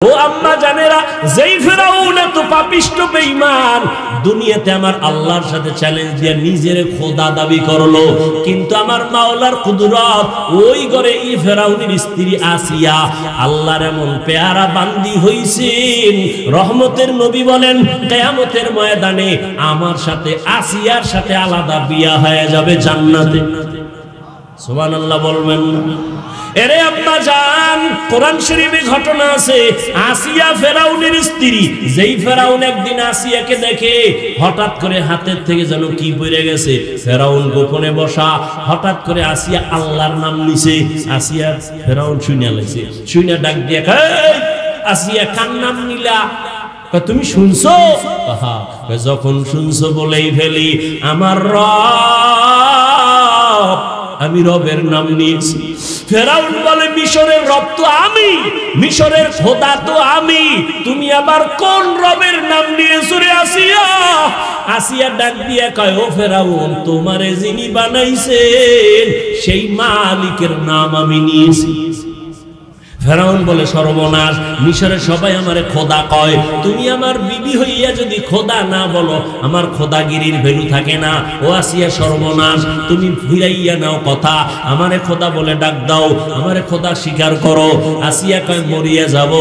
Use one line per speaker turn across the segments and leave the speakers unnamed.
ও আম্মা জানেরা, যেই ফেরাউন এত পাপিষ্ট বেঈমান, দুনিয়াতে আমার আল্লাহর সাথে চ্যালেঞ্জ দিয়ে নিজের খোদা দাবি করলো, কিন্তু আমার মাওলার কুদরত ওই ঘরে এই ফেরাউনের স্ত্রী আসিয়া আল্লাহর এমন পেয়ারা বান্দি হইছেন। রহমতের নবী বলেন, কিয়ামতের ময়দানে আমার সাথে আসিয়ার সাথে আলাদা বিয়া হয়ে যাবে জান্নাতে। সুবহানাল্লাহ বলবেন। এরে আব্বা জান, কোরআন শরীফে ঘটনা আছে, আসিয়া ফেরাউনের স্ত্রী। যেই ফেরাউন একদিন আসিয়াকে দেখে, হঠাৎ করে হাতের থেকে যেন কি পড়ে গেছে। ফেরাউন গোপনে বসা, হঠাৎ করে আসিয়া আল্লাহর নাম নিছে। আসিয়া ফেরাউন শুনে লাইছে, শুনে ডাক দিয়ে, আসিয়া কার নাম নিলা? তুমি শুনছো? যখন শুনছো বলেই ফেলি, আমার রব, আমি রবের নাম নিয়েছি। ফেরাউন বলে, মিশরের রব তো আমি, মিশরের খোদা তো আমি, তুমি আবার কোন রবের নাম নিয়েছো রে আসিয়া? আসিয়া ডাক দিয়া কয়, ও ফেরাউন, তোমারে যিনি বানাইছেন সেই মালিকের নাম আমি নিয়েছি। ফেরাউন বলে, সর্বনাশ, মিশরের সবাই আমারে খোদা কয়, তুমি আমার বিবি হইয়া যদি খোদা না বলো, আমার খোদাগিরির ভ্যালু থাকে না। ও আসিয়া, সর্বনাশ, তুমি ফিরাইয়া নাও কথা, আমারে খোদা বলে ডাক দাও, আমারে খোদা স্বীকার করো। আসিয়া কয়, মরিয়া যাব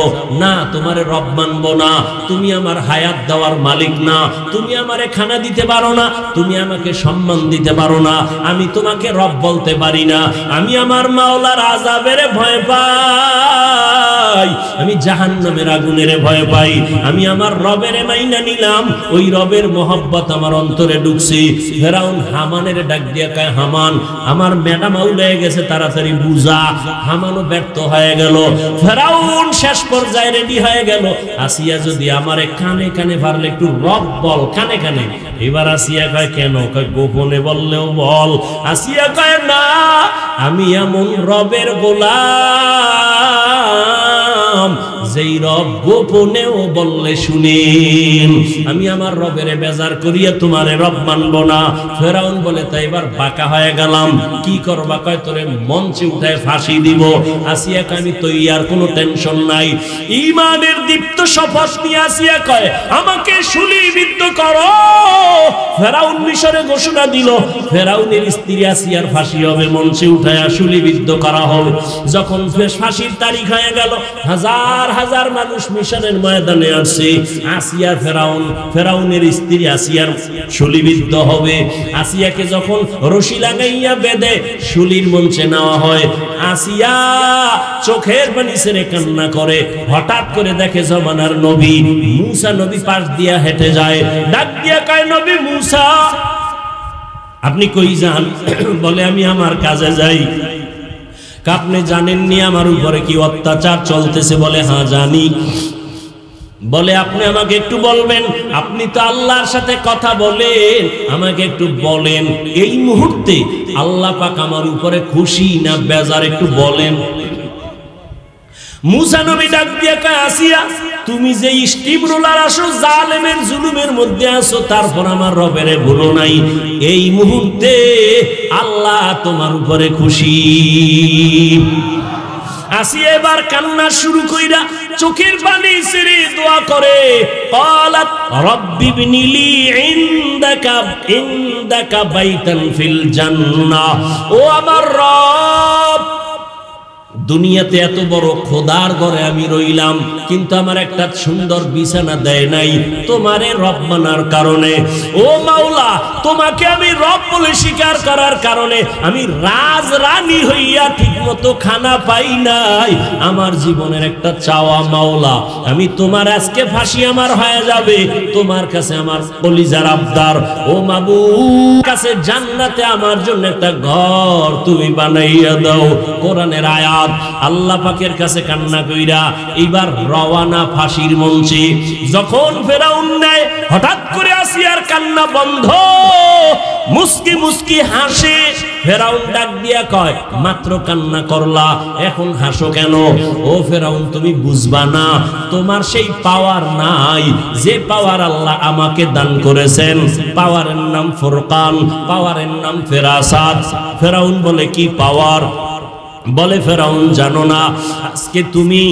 না, তোমারে রব মানবো না, তুমি আমার হায়াত দেওয়ার মালিক না, তুমি আমারে খানা দিতে পারো না, তুমি আমাকে সম্মান দিতে পারো না, আমি তোমাকে রব বলতে পারি না, আমি আমার মাওলার আযাবের ভয় পাই, আমি জাহান্নামের আগুনের ভয় পাই, আমি আমার রবের মাইনা নিলাম, ওই রবের মহব্বত আমার অন্তরে ঢুকছে। ফেরাউন হামানের ডাক দিয়া কয়, হামান, আমার ম্যাডাম উড়ে গেছে, তাড়াতাড়ি বুঝা। হামানও ব্যর্থ হয়ে গেল। ফেরাউন শেষ পর্যায়ে রেডি হয়ে গেল, আসিয়া যদি আমারে কানে কানে পারলে একটু রব বল, কানে কানে। এবার আসিয়া কয়, কেন? কয়, গোপনে বললেও বল। আসিয়া কয়, না, আমি এমন রবের গোলাম যেই রব গোপনেও বললে শুনেন, আমি আমার রবের বেজার করিয়া তোমারে রব মানব না। ফেরাউন বলে, তাই এবার বাঁকা হয়ে গেলাম, কি করবা? কয়, তোরে মঞ্চে উঠায় ফাঁসি দিব। আসিয়া কয়, আমি তো আর কোনো টেনশন নাই। ঈমানের দীপ্ত শপথ নিয়ে আসিয়া কয়, আমাকে শুলিবিদ্ধ করো। ফেরাউন মিশরে ঘোষণা দিল, ফেরাউনের স্ত্রী আসিয়ার ফাঁসি হবে, মঞ্চে উঠায় শুলিবিদ্ধ করা হবে। যখন ফাঁসির তারিখ হয়ে গেল, হাজার হাজার মানুষ মিশরের ময়দানে আসছে। আসিয়া ফেরাউনের স্ত্রী আসিয়ার শুলিবিদ্ধ হবে। আসিয়াকে যখন রশি লাগাইয়া বেঁধে শুলির মঞ্চে নেওয়া হয়, আসিয়া চোখের পানি ছেড়ে কান্না করে। হঠাৎ করে দেখে জমানার নবী মুসা নবী পাশ দিয়া হেঁটে যায়। ডাক দিয়া কয়, নবী মুসা, আপনি কই যান? বলে, আমি আমার কাজে যাই। আপনি জানেননি আমার উপরে কি অত্যাচার চলতেছে? বলে, হ্যাঁ জানি। বলে, আপনি আমাকে একটু বলবেন, আপনি তো আল্লাহর সাথে কথা বলেন, আমাকে একটু বলেন এই মুহূর্তে আল্লাহ পাক আমার উপরে খুশি না বেজার, একটু বলেন। মুসা নবী ডাক দিয়ে কয়, আসিয়া, তুমি যে স্টিম রোলার আসো, জালেমের জুলুমের মধ্যে আসো, তারপর আমার রবের ভুলো নাই, এই মুহূর্তে আল্লাহ তোমার উপরে খুশি। আসিয়া এবার কান্না শুরু কইরা চোখের পানি ছেড়ে দোয়া করে, ক্বালাত রাব্বি ইবনিলি ইনদাকা বাইতান ফিল জান্নাহ, ও আমার রব, দুনিয়াতে এত বড় খোদার ঘরে আমি রইলাম, কিন্তু আমার একটা সুন্দর বিছানা দেয় নাই তোমারে রব মানার কারণে। ও মাওলা, তোমাকে আমি রব বলে স্বীকার করার কারণে আমি রাজ রানী হইয়া ঠিকমতো খানা পাই নাই। আমার জীবনের একটা চাওয়া মাওলা, আমি তোমার আজকে ফাঁসি আমার হয়ে যাবে, তোমার কাছে আমার কলিজার আবদার, ও মাবুদ, কাছে জান্নাতে আমার জন্য একটা ঘর তুমি বানাইয়া দাও। কোরআনের আয়াত। আল্লাহ পাকের কাছে কান্না কইরা এবার রওয়ানা ফাঁসির মঞ্চে। যখন ফেরাউন নেয়, হঠাৎ করে আসিয়ার কান্না বন্ধ, মুস্কি মুস্কি হাসে। ফেরাউন ডাক দিয়া কয়, মাত্র কান্না করলা, এখন হাসো কেন? ও ফেরাউন, তুমি বুঝবা না, তোমার সেই পাওয়ার নাই যে পাওয়ার আল্লাহ আমাকে দান করেছেন। পাওয়ারের নাম ফুরকান, পাওয়ারের নাম ফেরাসাত। ফেরাউন বলে, কি পাওয়ার? বলে, ফেরাউন জানো না, আজকে তুমি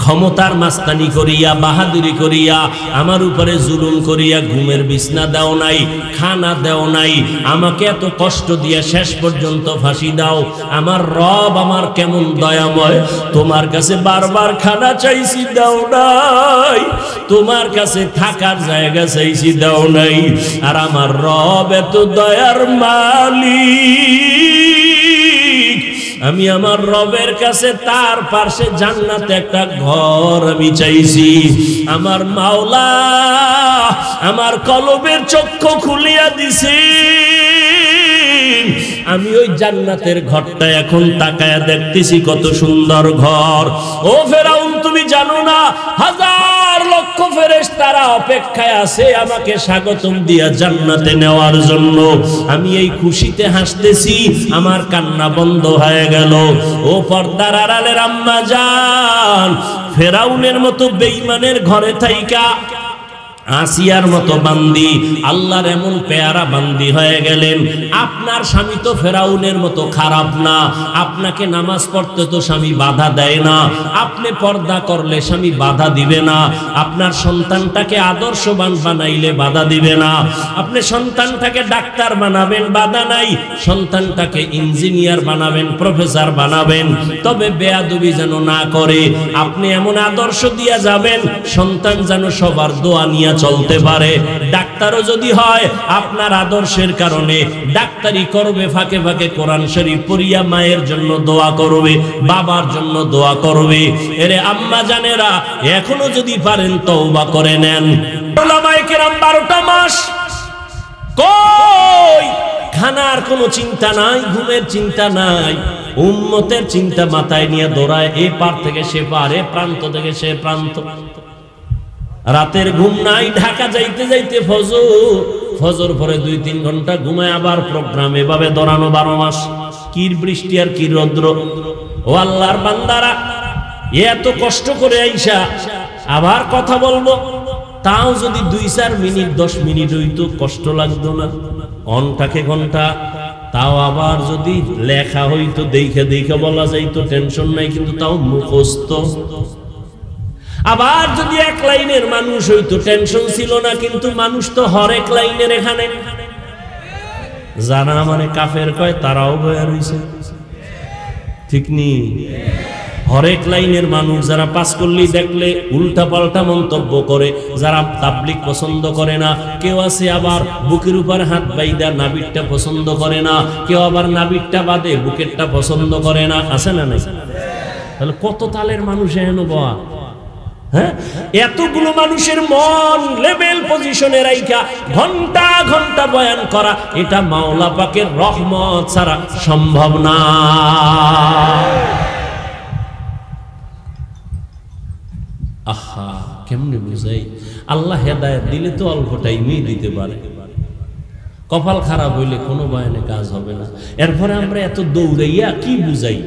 ক্ষমতার মাস্তানি করিয়া বাহাদুরি করিয়া আমার উপরে জুলুম করিয়া ঘুমের বিছনা দাও নাই, খানা দাও নাই, আমাকে এত কষ্ট দিয়ে শেষ পর্যন্ত ফাঁসি দাও। আমার রব আমার কেমন দয়াময়, তোমার কাছে বারবার খানা চাইছি দাও নাই, তোমার কাছে থাকার জায়গা চাইছি দাও নাই। আর আমার রব এত দয়ার মালিক, আমি আমার রবের কাছে তার পাশে জান্নাতে একটা ঘর আমি চাইছি। আমার মাওলা আমার কলবের চক্ষু খুলিয়া দিছে, আমি ওই জান্নাতের ঘরটা এখন তাকায়া দেখতেছি কত সুন্দর ঘর। ও ফেরাউন, তুমি জানো না হাজার লক্ষ ফেরেশতারা অপেক্ষায় আছে আমাকে স্বাগতম দিয়া জান্নাতে নেওয়ার জন্য। আমি এই খুশিতে হাসতেছি, আমার কান্না বন্ধ হয়ে গেল। ও পর্দার আড়ালের আম্মা জান, ফেরাউনের মতো বেঈমানের ঘরে থাইকা আসিয়ার মতো বান্দি আল্লাহর এমন পেয়ারা বান্দি হয়ে গেলেন। আপনার স্বামী তো ফেরাউনের মতো খারাপ না, আপনাকে নামাজ পড়তে তো স্বামী বাধা দেয় না, আপনি পর্দা করলে স্বামী বাধা দিবে না, আপনার সন্তানটাকে আদর্শবান বানাইলে বাধা দিবে না, আপনি সন্তানটাকে ডাক্তার বানাবেন বাধা নাই, সন্তানটাকে ইঞ্জিনিয়ার বানাবেন প্রফেসর বানাবেন, তবে বেয়াদবি যেন না করে। আপনি এমন আদর্শ দিয়া যাবেন সন্তান যেন সবার দোয়া নিয়ে চলতে পারে। ডাক্তারও যদি হয় আপনার আদর্শের কারণে ডাক্তারি করবে, ফাঁকে ফাঁকে কোরআন শরীফ পড়িয়া মায়ের জন্য দোয়া করবে, বাবার জন্য দোয়া করবে। এরে আম্মা জানেরা, এখনো যদি পারেন তওবা করে নেন। উলামায়ে কেরাম 12টা মাস কই খানার কোনো চিন্তা নাই, ঘুমের চিন্তা নাই, উম্মতের চিন্তা মাথায় নিয়ে দৌড়ায় এ পার থেকে সে পার, এ প্রান্ত থেকে সে প্রান্ত। রাতের ঘুম নাই, ঢাকা যাইতে যাইতে ফজর পরে 2-3 ঘন্টা ঘুমায় আবার প্রোগ্রাম, এভাবে দৌড়ানো 12 মাস। কি বৃষ্টি আর কি রৌদ্র। ও আল্লাহর বান্দারা, এত কষ্ট করে আইসা আবার কথা বলবো, তাও যদি 2-4 মিনিট 10 মিনিট হইতো কষ্ট লাগতো না। ঘন্টাকে ঘন্টা, তাও আবার যদি লেখা হইতো দেখে দেখে বলা যাইতো, টেনশন নাই, কিন্তু তাও মুখস্থ। আবার যদি 1 লাইনের মানুষ হইতো টেনশন ছিল না, কিন্তু মানুষ তো হরেক লাইনের। এখানে যারা মানে কাফের কয় তারাও বয়া রইছে, ঠিক নি? হরেক লাইনের মানুষ, যারা পাস করলেই দেখলে উল্টা পাল্টা মন্তব্য করে, যারা তাবলিগ পছন্দ করে না, কেউ আছে আবার বুকের উপর হাত বাইদা নাবিরটা পছন্দ করে না, কেউ আবার নাবিরটা বাদে বুকেরটা পছন্দ করে না, আছে না নাই? তাহলে কত তালের মানুষ এহেন বয়া। হ্যাঁ, এতগুলো মানুষের মন লেভেল পজিশনে রাইখা ঘন্টা ঘন্টা বয়ান করা, এটা মাওলা পাকের রহমত ছাড়া সম্ভব না। আহা, কেমনে বুঝাই? আল্লাহ হেদায়েত দিলে তো অল্প টাইমেই দিতে পারে, কপাল খারাপ হইলে কোনো বয়ানে কাজ হবে না। এরপরে আমরা এত দৌড়াইয়া কি বুঝাই?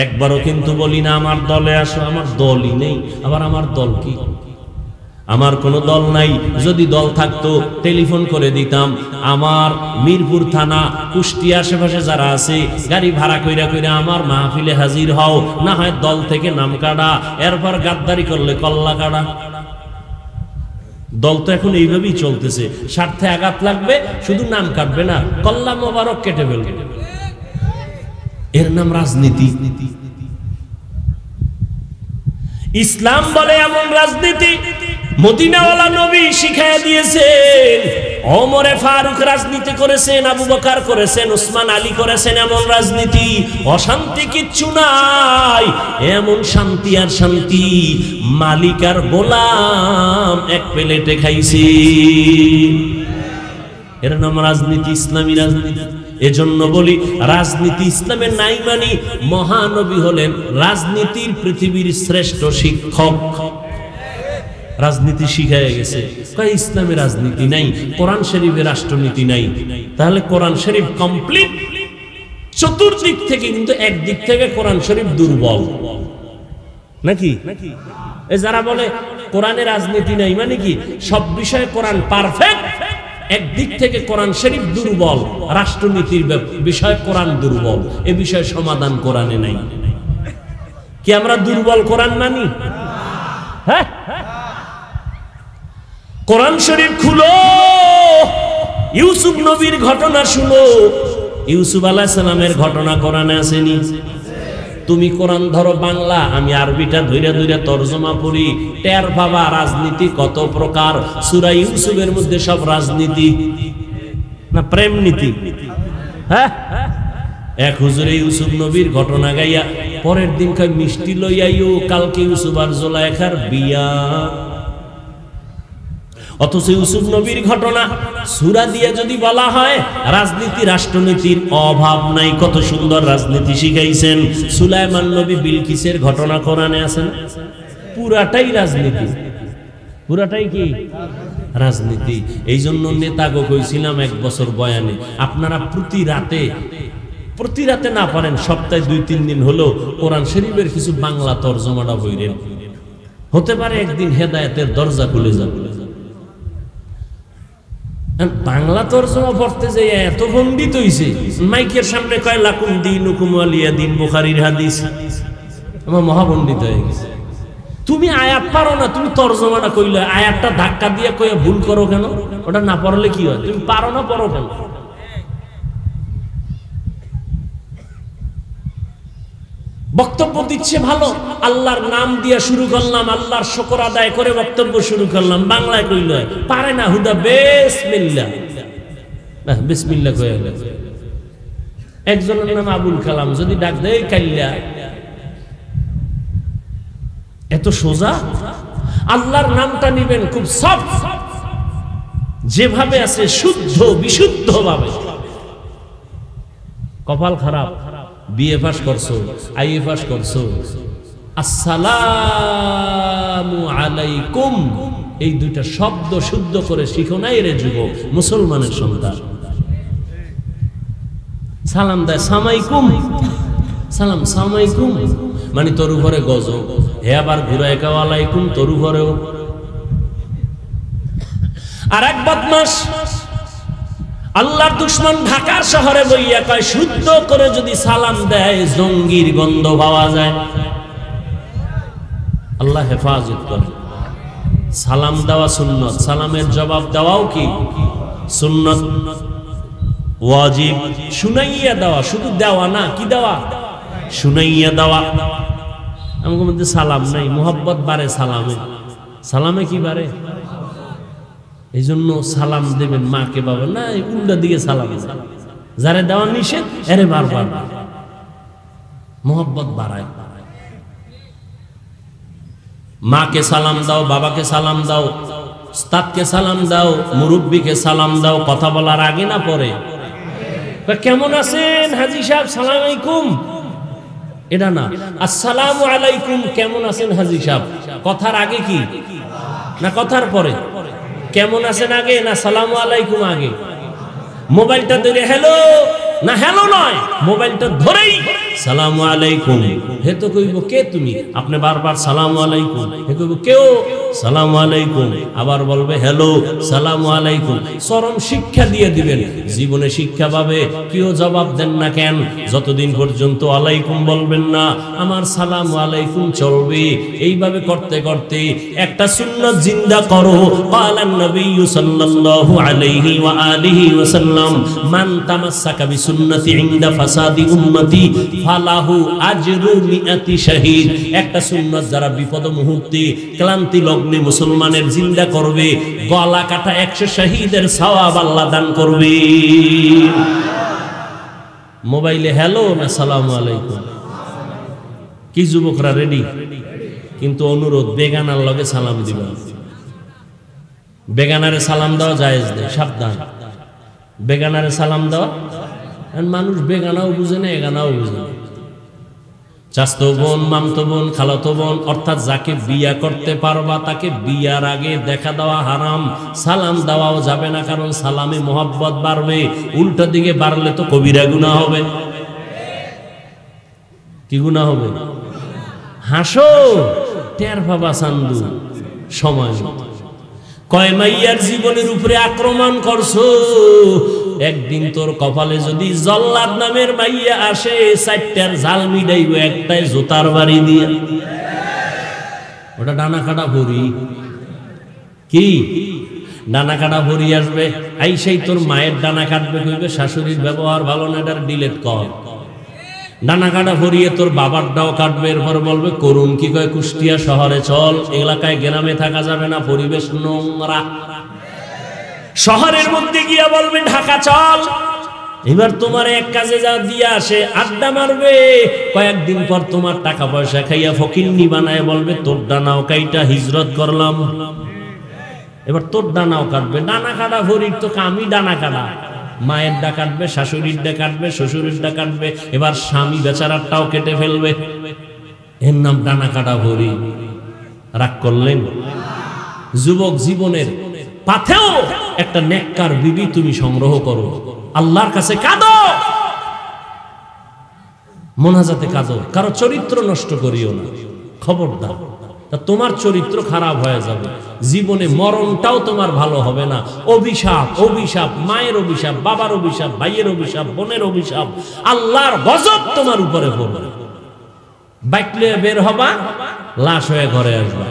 একবারও কিন্তু বলি না আমার দলে আসো, আমার দলই নেই। আবার আমার দল কি? আমার কোনো দল নাই। যদি দল থাকতো টেলিফোন করে দিতাম, আমার মিরপুর থানা কুষ্টিয়া আশেপাশে যারা আছে গাড়ি ভাড়া কইরা কইরা আমার মাহফিলে হাজির হও, না হয় দল থেকে নাম কাটা, এরপর গাদ্দারি করলে কল্লা কাটা। দল তো এখন এইভাবেই চলতেছে, স্বার্থে আঘাত লাগবে, শুধু নাম কাটবে না, কল্লা মোবারক কেটে ফেলবে। এর নাম রাজনীতি। ইসলাম বলে এমন রাজনীতি মদিনাওয়ালা নবী শিখাইয়া দিয়েছেন। ওমরে ফারুক রাজনীতি করেছেন, আবু বকর করেছেন, উসমান আলী করেছেন। এমন রাজনীতি, অশান্তি কিচ্ছু নাই। এমন শান্তি আর শান্তি, মালিক আর গোলাম এক প্লেটে খাইছি। এর নাম রাজনীতি, ইসলামী রাজনীতি। এজন্য বলি রাজনীতি ইসলামের নাই মানি। মহানবী হলেন রাজনীতির পৃথিবীর শ্রেষ্ঠ শিক্ষক। রাজনীতি শিখাইয়া গেছে, কয় ইসলামে রাজনীতি নাই, কোরআন শরীফে রাষ্ট্রনীতি নাই। তাহলে কোরআন শরীফ কমপ্লিট চতুর্দিক থেকে, কিন্তু একদিক থেকে কোরআন শরীফ দুর্বল নাকি? এ যারা বলে কোরআনে রাজনীতি নাই মানে কি, সব বিষয়ে কোরআন পারফেক্ট, একদিক থেকে কোরআন শরীফ দুর্বল, রাষ্ট্রনীতির বিষয়ে কোরআন দুর্বল, এ বিষয়ে সমাধান কোরআনে নাই। কি আমরা দুর্বল কোরআন মানি? হ্যাঁ, কোরআন শরীফ খুলো, ইউসুফ নবীর ঘটনা শুনো। ইউসুফ আলাইহিস সালামের ঘটনা কোরআনে আসেনি? তুমি কোরআন ধরো বাংলা, আমি আরবিটা ধইরা ধইরা তরজমা পড়ি, টের পাবা রাজনীতি কত প্রকার। সূরা ইউসুফের মধ্যে সব রাজনীতি না প্রেম নীতি? হ্যাঁ, এক হুজুরে ইউসুফ নবীর ঘটনা গাইয়া পরের দিন কয় মিষ্টি লইয়াইও, কালকে ইউসুফ আর জুলাইখার বিয়া। অথচ ইউসুফ নবীর ঘটনা সূরা দিয়ে যদি বলা হয় রাজনীতি রাষ্ট্রনীতির অভাব নাই, কত সুন্দর রাজনীতি শিখাইছেন। সুলাইমান নবী বিলকিসের ঘটনা কোরআনে আছে না? পুরাটাই রাজনীতি, পুরাটাই কি রাজনীতি। এই জন্য নেতাগো কইছিলাম এক বছর বয়ানে, আপনারা প্রতি রাতে না পারেন সপ্তাহে 2-3 দিন হলো কোরআন শরীফের কিছু বাংলা তরজমাটা বইরেন, হতে পারে একদিন হেদায়েতের দরজা খুলে যাবে। বাংলা তরজমা পড়তে যে এত পণ্ডিত হইছে, মাইকের সামনে কয় লাকুম দীনুকুম ওয়ালিয়া দিন, বুখারীর হাদিস, আমার মহাপণ্ডিত হয়ে গেছে। তুমি আয়াত পারো না, তুমি তরজমাটা কইলে আয়াতটা ধাক্কা দিয়ে কয়ে ভুল করো কেন? ওটা না পড়লে কি হয়? তুমি পারো না, পড়ো কেন? বক্তব্য দিচ্ছে ভালো, আল্লাহর নাম দিয়ে শুরু করলাম, আল্লাহর শুকর আদায় করে বক্তব্য শুরু করলাম, বাংলায় কইল পারে না, হুদা বিসমিল্লাহ, বিসমিল্লাহ কয়ে গেল। একজনের নাম আবুল কালাম, যদি ডাক দেয় কাইল্লা, এত সোজা। আল্লাহর নামটা নিবেন খুব সফট, যেভাবে আছে শুদ্ধ বিশুদ্ধ ভাবে। কপাল খারাপ, বিএ পাস করছো, আইএ পাস করছো, আসসালামু আলাইকুম এই দুইটা শব্দ শুদ্ধ করে শিখো নাই রে যুবক, মুসলমানের সন্তান। সালাম দেয় সামাইকুম, সালাম সামাইকুম মানে তোর উপরে গজব, হে আবার ঘুরায় কাও আলাইকুম তোর উপরেও। আর এক বদমাস আল্লাহর দুশমন ঢাকার শহরে বইয়া কয় শুদ্ধ করে যদি সালাম দেয় জঙ্গির গন্ধ পাওয়া যায়। আল্লাহ হেফাজত করে। সালাম দেওয়া সুন্নত, সালামের জবাব দেওয়াও কি সুন্নত, ওয়াজিব। শুনাইয়া দেওয়া, শুধু দেওয়া না, কি দেওয়া? শুনাইয়া দেওয়া। আমাদের মধ্যে সালাম নাই, মোহাব্বত বাড়ে সালামে, সালামে কি বাড়ে? এই জন্য সালাম দেবেন মাকে বাবা না, উল্টা দিকে সালাম, যারে দেওয়া নিষেধ এরে বারবার, মোহাব্বত বাড়ায়। মাকে সালাম দাও, বাবাকে সালাম দাও, উস্তাদকে সালাম দাও, মুরব্বীকে সালাম দাও, কথা বলার আগে না পরে। কেমন আছেন হাজী সাহেব, সালাম আলাইকুম, এটা না। আসসালামু আলাইকুম, কেমন আছেন হাজী সাহেব, কথার আগে কি না কথার পরে? কেমন আছেন আগে না সালামু আলাইকুম আগে? মোবাইলটা ধরে হ্যালো না হ্যালো নয়, মোবাইলটা ধরেই সালামু আলাইকুম। হে তো কইব কে তুমি, আপনি বারবার সালামু আলাইকুম, হে কইব কেউ সালামু আলাইকুম, আবার বলবে হ্যালো সালামু আলাইকুম। চরম শিক্ষা দিয়ে দিবেন, জীবনে শিক্ষা পাবে। কেউ জবাব দেন না কেন, যতদিন পর্যন্ত আলাইকুম বলবেন না আমার সালামু আলাইকুম চলবে। এইভাবে করতে করতে একটা সুন্নাত জিন্দা করো। ক্বালান নবী সাল্লাল্লাহু আলাইহি ওয়া আলিহি ওয়াসাল্লাম মান তামাসসাকা বিসুন্নতি ইনদা ফাসাদি উম্মতি ফালাহু আজরু মিআতি শাহীদ। একটা সুন্নাত যারা বিপদ মুহূর্তে ক্লান্তি লগ্নে মুসলমানের জিন্দা করবে, গলা কাটা 100 শহীদের সওয়াব আল্লাহ দান করবে। মোবাইলে হ্যালো না সালামু আলাইকুম, কি যুবকরা রেডি? কিন্তু অনুরোধ, বেগানার লগে সালাম দিবা। বেগানারে সালাম দেওয়া জায়েজ নেই, সাবধান। বেগানারে সালাম দেওয়া, মানুষ বেগানাও বুঝে না এগানাও বুঝে না। চাচতো বোন, মামতো বোন, খালাতো বোন, অর্থাৎ যাকে বিয়া করতে পারবা তাকে বিয়ার আগে দেখা দেওয়া হারাম, সালাম দেওয়াও যাবে না, কারণ সালামে মোহাব্বত বাড়বে। উল্টো দিকে বাড়লে তো কবিরা গুনাহ হবে। কি গুনাহ হবে? হাসো, টের বাবা চান্দু সময় কয় মাইয়ার জীবনের উপরে আক্রমণ করছো, একদিন তোর কপালে যদি জল্লাদ নামের মাইয়া আসে, 4টার জাল মিটাইব, একটাই জোতার বাড়ি দিয়ে। ওটা ডানা কাটা ভরি। কি ডানা কাটা ভরি আসবে, এই সেই তোর মায়ের ডানা কাটবে, কইবে শাশুড়ির ব্যবহার ভালো না, এটার ডিলেট কর। ডানা কাটা ভরিয়ে তোর বাবারটাও কাটবে, এরপর বলবে করুন কি কয় কুষ্টিয়া শহরে চল, এলাকায় গ্রামে থাকা যাবে না, পরিবেশ নোংরা। শহরের মধ্যে গিয়া বলবে ঢাকা চল। এবার তোমার এক কাজে যা দিয়ে আসে, আড্ডা মারবে, কয়েকদিন পর তোমার টাকা পয়সা খাইয়া ফকিন্নি বানায় বলবে তোর ডানাও কাইটা হিজরত করলাম। এবার তোর ডানাও কাটবে। ডানা কাটা ভরির তো কামই ডানা কাটা। মায়ের ডা কাটবে, শাশুড়ির ডা কাটবে, শ্বশুরের ডা কাটবে, এবার স্বামী বেচারারটাও কেটে ফেলবে। এর নাম ডানা কাটা ভরি। রাগ করলেন? যুবক জীবনের পাথেও একটা নেককার বিবি তুমি সংগ্রহ করো, আল্লাহর কাছে কাঁদো, মোনাজাতে কাঁদো, কারো চরিত্র নষ্ট করিও না, খবরদার। তা তোমার চরিত্র খারাপ হয়ে যাবে, জীবনে মরণটাও তোমার ভালো হবে না। অভিশাপ, অভিশাপ, মায়ের অভিশাপ, বাবার অভিশাপ, ভাইয়ের অভিশাপ, বোনের অভিশাপ, আল্লাহর গজব তোমার উপরে পড়বে। বাইকলে বের হবা, লাশ হয়ে ঘরে আসবা।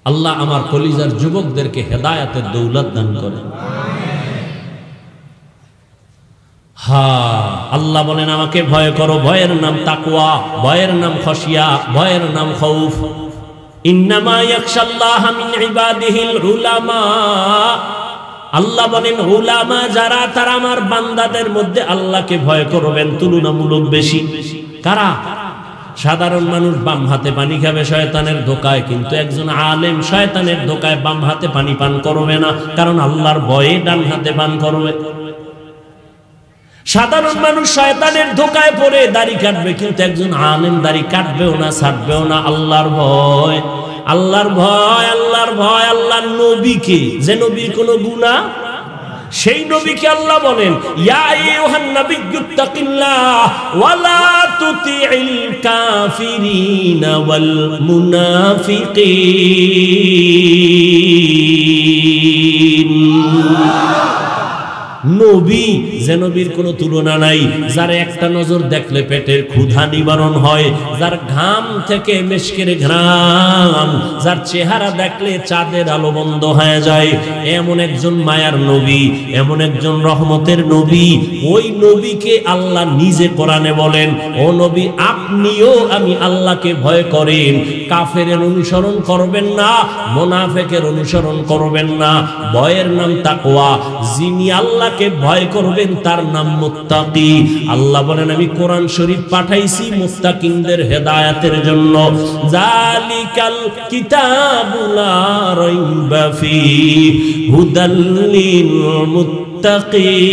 আল্লাহ আমার কলিজার যুবকদেরকে হেদায়েতের দৌলত দান করেন। আল্লাহ বলেন আমাকে ভয় করো, ভয়ের নাম তাকওয়া, ভয়ের নাম খশিয়া, ভয়ের নাম খৌফ। ইন্নামা ইয়াখশাল্লাহা মিন ইবাদিহিল উলামা। আল্লাহ বলেন উলামা যারা, তারা আমার বান্দাদের মধ্যে আল্লাহকে ভয় করবেন তুলনামূলক বেশি। কারা? সাধারণ মানুষ বাম হাতে পানি খাবে শয়তানের ধোকায়, কিন্তু একজন আলেম শয়তানের ধোকায় বাম হাতে পানি পান করবে না, কারণ আল্লাহর ভয়ে ডান হাতে পান করবে। সাধারণ মানুষ শয়তানের ধোকায় পড়ে দাড়ি কাটবে, কিন্তু একজন আলেম দাড়ি কাটবেও না, ছাড়বেও না, আল্লাহর ভয়, আল্লাহর ভয়, আল্লাহর ভয়। আল্লাহর নবীকে, যে নবীর কোনো গুনাহ, সেই নবীকে আল্লাহ বলেন ইয়া আইয়ুহান নাবিয়্যুত্তাকিল্লাহ ওয়া লা তুতিইল কাফিরিনা ওয়াল মুনাফিকিন। নবী, যে নবীর কোনো তুলনা নাই, যার একটা নজর দেখলে পেটের ক্ষুধা নিবারণ হয়, যার ঘাম থেকে মেশকের ঘ্রাণ, যার চেহারা দেখলে চাঁদের আলো বন্ধ হয়ে যায়, এমন একজন মায়ার নবী, এমন একজন রহমতের নবী। ওই নবীকে আল্লাহ নিজে কোরআনে বলেন ও নবী আপনিও আমি আল্লাহকে ভয় করেন, কাফেরের অনুসরণ করবেন না, মুনাফিকের অনুসরণ করবেন না। ভয়ের নাম তাকওয়া। যিনি আল্লাহ ভয় করবেন তার নাম মুত্তাকি। আল্লাহ বলেন আমি কোরআন শরীফ পাঠাইছি মুত্তাকিনদের হেদায়েতের জন্য। জালিকাল কিতাবু লা রাইবা ফীহি হুদাল লিল মুত্তাকিন।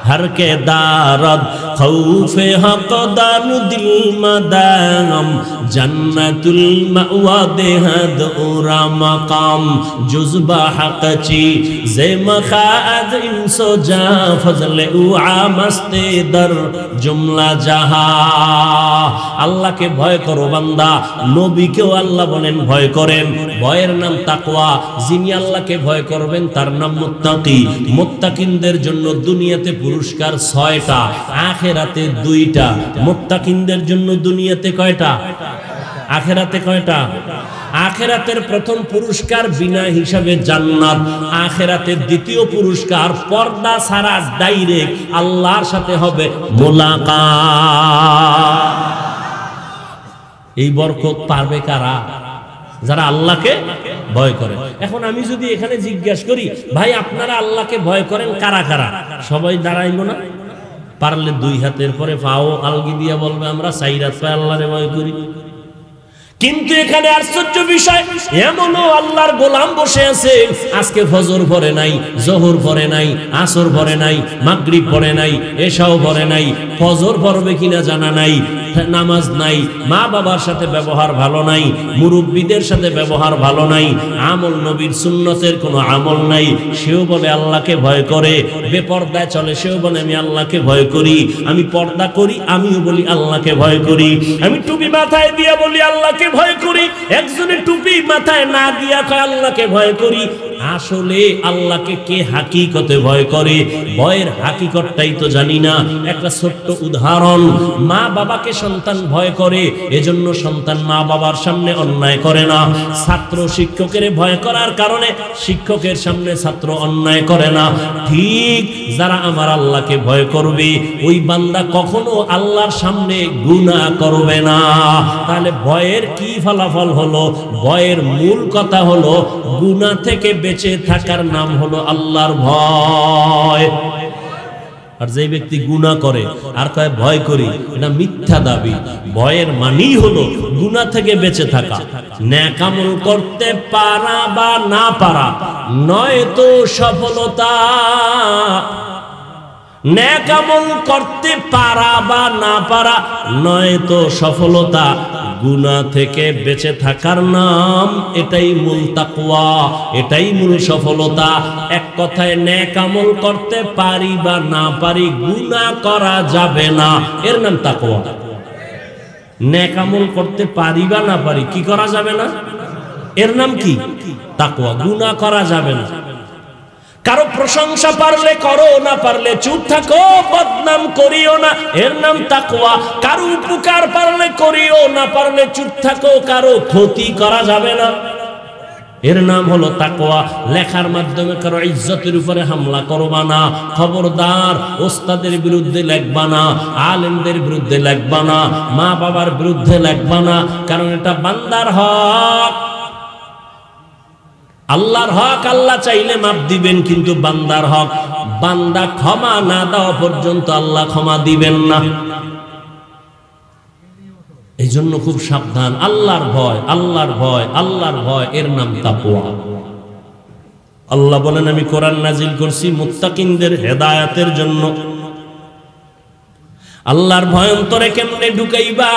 हर के दारद खौफे हक़दार दिल मदाम जन्नतुल मअवा देहद उरा मकाम जुज़बा हक़ची ज़े मखाद इंसो जा फज़ले उआ मस्ते दर जुमला जहा। আল্লাহ কে ভয় করো বান্দা। নবীকেও আল্লাহ বলেন ভয় করেন, ভয়ের নাম তাকওয়া। যিনি আল্লাহকে ভয় করবেন তার নাম মুত্তাকি। মুত্তাকিনদের জন্য দুনিয়াতে পুরস্কার 6টা, আখিরাতে 2টা। মুত্তাকিনদের জন্য দুনিয়াতে কয়টা? আখিরাতে কয়টা? আখিরাতের প্রথম পুরস্কার বিনা হিসাবে জান্নাত। আখিরাতের দ্বিতীয় পুরস্কার পর্দা ছাড়া ডাইরেক্ট আল্লাহর সাথে হবে মুলাকাত। এই বরকত পারবে কারা? যারা আল্লাহকে ভয় করে। এখন আমি যদি এখানে জিজ্ঞাসা করি ভাই আপনারা আল্লাহকে ভয় করেন কারা কারা, সবাই দাঁড়াইব না? পারলে 2 হাতের পরে পাও আলগি দিয়া বলবে আমরা 4 হাত পায়ে আল্লাহরে ভয় করি। কিন্তু এখানে আশ্চর্য বিষয়, এমনও আল্লাহর গোলাম বসে আছে আজকে ফজর পড়ে নাই, জোহর পড়ে নাই, আসর পড়ে নাই, মাগরিব পড়ে নাই, এশাও পড়ে নাই, ফজর পড়বে কিনা জানা নাই, নামাজ নাই, মা বাবার সাথে ব্যবহার ভালো নাই, মুরব্বীদের সাথে ব্যবহার ভালো নাই, আমল নবীর সুন্নতের কোনো আমল নাই, সেও বলে আল্লাহকে ভয় করে। বেপর্দায় চলে, সেও বলে আমি আল্লাহকে ভয় করি। আমি পর্দা করি, আমিও বলি আল্লাহকে ভয় করি। আমি টুপি মাথায় দিয়া বলি আল্লাহকে ভয় করি। একজনে টুপি মাথায় না দিয়া কয় আল্লাহকে ভয় করি। আসলে আল্লাহকে কে হাকিকতে ভয় করে, ভয়ের হাকিকতটাই তো জানি না। একটা ছোট্ট উদাহরণ, মা বাবাকে সন্তান ভয় করে, এজন্য সন্তান মা বাবার সামনে অন্যায় করে না। ছাত্র শিক্ষকের ভয় করার কারণে শিক্ষকের সামনে ছাত্র অন্যায় করে না। ঠিক যারা আমার আল্লাহকে ভয় করবে, ওই বান্দা কখনো আল্লাহর সামনে গুনাহ করবে না। তাহলে ভয়ের কি ফলাফল হলো? ভয়ের মূল কথা হলো গুনাহ থেকে বেঁচে থাকার নাম হলো আল্লাহর ভয়। আর যে ব্যক্তি গুনাহ করে আর কয় ভয় করি, এটা মিথ্যা দাবি। ভয়ের মানেই হলো গুনাহ থেকে বেঁচে থাকা। নেক আমল করতে পারা বা না পারা নয় তো সফলতা। নেক আমল করতে পারা বা না পারা নয় তো সফলতা। গুনাহ থেকে বেঁচে থাকার নাম, এটাই মূল তাকওয়া, এটাই মূল সফলতা। এক কথায় নেক আমল করতে পারি বা না পারি, গুনাহ করা যাবে না, এর নাম তাকওয়া। নেক আমল করতে পারি বা না পারি, কি করা যাবে না? এর নাম কি? তাকওয়া। গুনাহ করা যাবে না। কারো প্রশংসা পারলে করো, না পারলে চুপ থাকো, বদনাম করিও না, এর নাম তাকওয়া। কারো উপকার পারলে করিও, না পারলে চুপ থাকো, কারো ক্ষতি করা যাবে না, এর নাম হলো তাকওয়া। লেখার মাধ্যমে কারো ইজ্জতের উপরে হামলা করবা না। খবরদার, ওস্তাদের বিরুদ্ধে লেখবা না, আলেমদের বিরুদ্ধে লেখবা না, মা বাবার বিরুদ্ধে লেখবা না, কারণ এটা বান্দার হক। আল্লাহর হক আল্লাহ চাইলে মাফ দিবেন, কিন্তু বান্দার হক, বান্দা ক্ষমা না দেওয়া পর্যন্ত আল্লাহ ক্ষমা দিবেন না। এই জন্য খুব সাবধান। আল্লাহর ভয়, আল্লাহর ভয়, আল্লাহর ভয়, এর নাম তাকওয়া। আল্লাহ বলেন, আমি কোরআন নাজিল করছি মুত্তাকিনদের হেদায়েতের জন্য। আল্লাহর ভয় অন্তরে কেমনে ঢুকাইবা?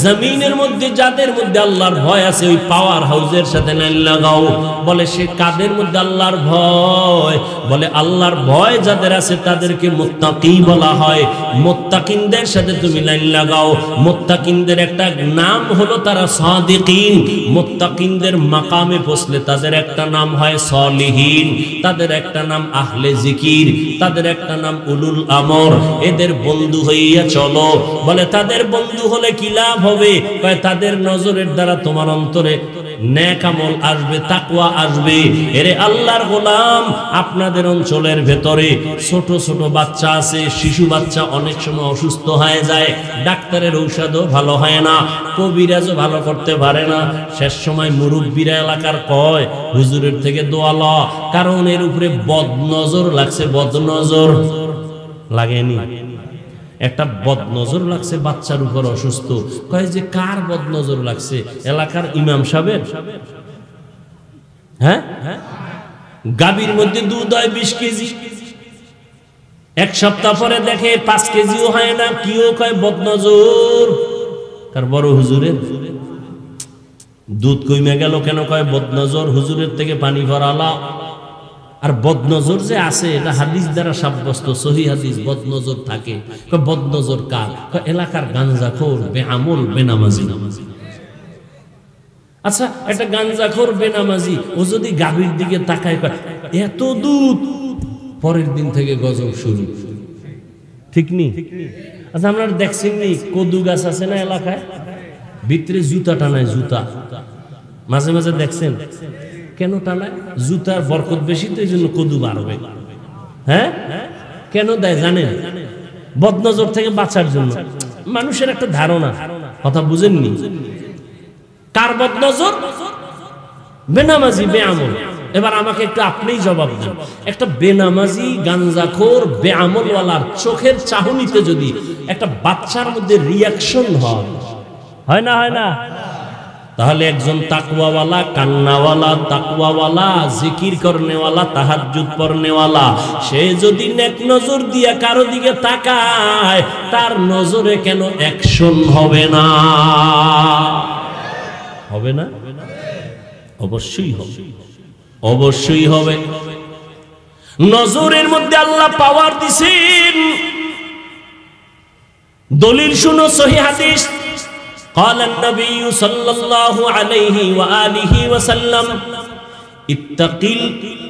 জমিনের মধ্যে যাদের মধ্যে আল্লাহর ভয় আছে, ওই পাওয়ার হাউসের সাথে লাইন লাগাও। বলে সে কাদের মধ্যে আল্লাহর ভয়? বলে আল্লাহর ভয় যাদের আছে তাদেরকে মুত্তাকি বলা হয়। মুত্তাকিনদের সাথে তুমি লাইন লাগাও। মুত্তাকিনদের একটা নাম হলো তারা সাদিকিন। মুত্তাকিনদের মাকামে পৌঁছলে তাদের একটা নাম হয় সলিহিন, তাদের একটা নাম আহলে জিকির, তাদের একটা নাম উলুল আমর। এদের বন্ধু হইয়া চলো। বলে তাদের বন্ধু হলে কি লাভ হবে? তাদের নজরের দ্বারা তোমার অন্তরে নেক আমল আসবে, তাকওয়া আসবে। এরে আল্লাহর গোলাম, আপনাদের অঞ্চলের ভেতরে ছোট ছোট বাচ্চা আছে, শিশু বাচ্চা অনেক সময় অসুস্থ হয়ে যায়, ডাক্তারের ঔষধও ভালো হয় না, কবিরাজও ভালো করতে পারে না। শেষ সময় মুরব্বীরা এলাকার কয়, হুজুরের থেকে দোয়া ল, কারণ এর উপরে বদনজর লাগছে। বদনজর লাগেনি? একটা বদনজর লাগছে বাচ্চার উপর, অসুস্থ। কয় যে কার বদনজর লাগছে? এলাকার ইমাম সাহেবের। হ্যাঁ, গাভীর মধ্যে দুধ হয় 20 কেজি, এক সপ্তাহ পরে দেখে 5 কেজিও হয় না, কিও কয় বদনজর। কার? বড় হুজুরের। দুধ কইমে গেল কেন? কয় বদনজর, হুজুরের থেকে পানি ভরালা। আর বদনজর যে আছে এটা হাদিস দ্বারা সাব্যস্ত, সহিহ হাদিস। বদনজর থাকে। বদনজর কার? এলাকার গাঞ্জাখোর, বেআমল, বেনামাজি। আচ্ছা, একটা গাঞ্জাখোর বেনামাজি ও যদি গাভীর দিকে তাকায়, এত দুধ, পরের দিন থেকে গজব শুরু। ঠিক নেই? আচ্ছা, আপনারা দেখছেন নি কদু গাছ আছে না এলাকায়, ভিতরে জুতা টানায়, জুতা মাঝে মাঝে দেখছেন? কেন টানায়? জুতার বরকত বেশি তো, এই জন্য কদু বাড়বে। হ্যাঁ, কেন দেয় জানেন? বদনজর থেকে বাঁচার জন্য। মানুষের একটা ধারণা, কথা বুঝেননি? কার বদনজর? বেনামাজি, বেআমল। এবার আমাকে একটু আপনিই জবাব দেন, একটা বেনামাজি, গাঞ্জাখোর, বেআমলওয়ালার চোখের চাহনিতে যদি একটা বাচ্চার মধ্যে রিয়াকশন হয় না? হয় না? তাহলে একজন তাকওয়াওয়ালা, কান্নাওয়ালা, তাকওয়াওয়ালা, জিকির করনেওয়ালা, তাহাজ্জুদ পড়নেওয়ালা, সে যদি নেক নজর দিয়া কারো দিকে তাকায়, তার নজরে কেন অ্যাকশন হবে না? হবে না? অবশ্যই হবে, অবশ্যই হবে। নজরের মধ্যে আল্লাহ পাওয়ার দিছেন। দলিল শুনো, সহিহ হাদিস। قال النبي صلى الله عليه وآله وسلم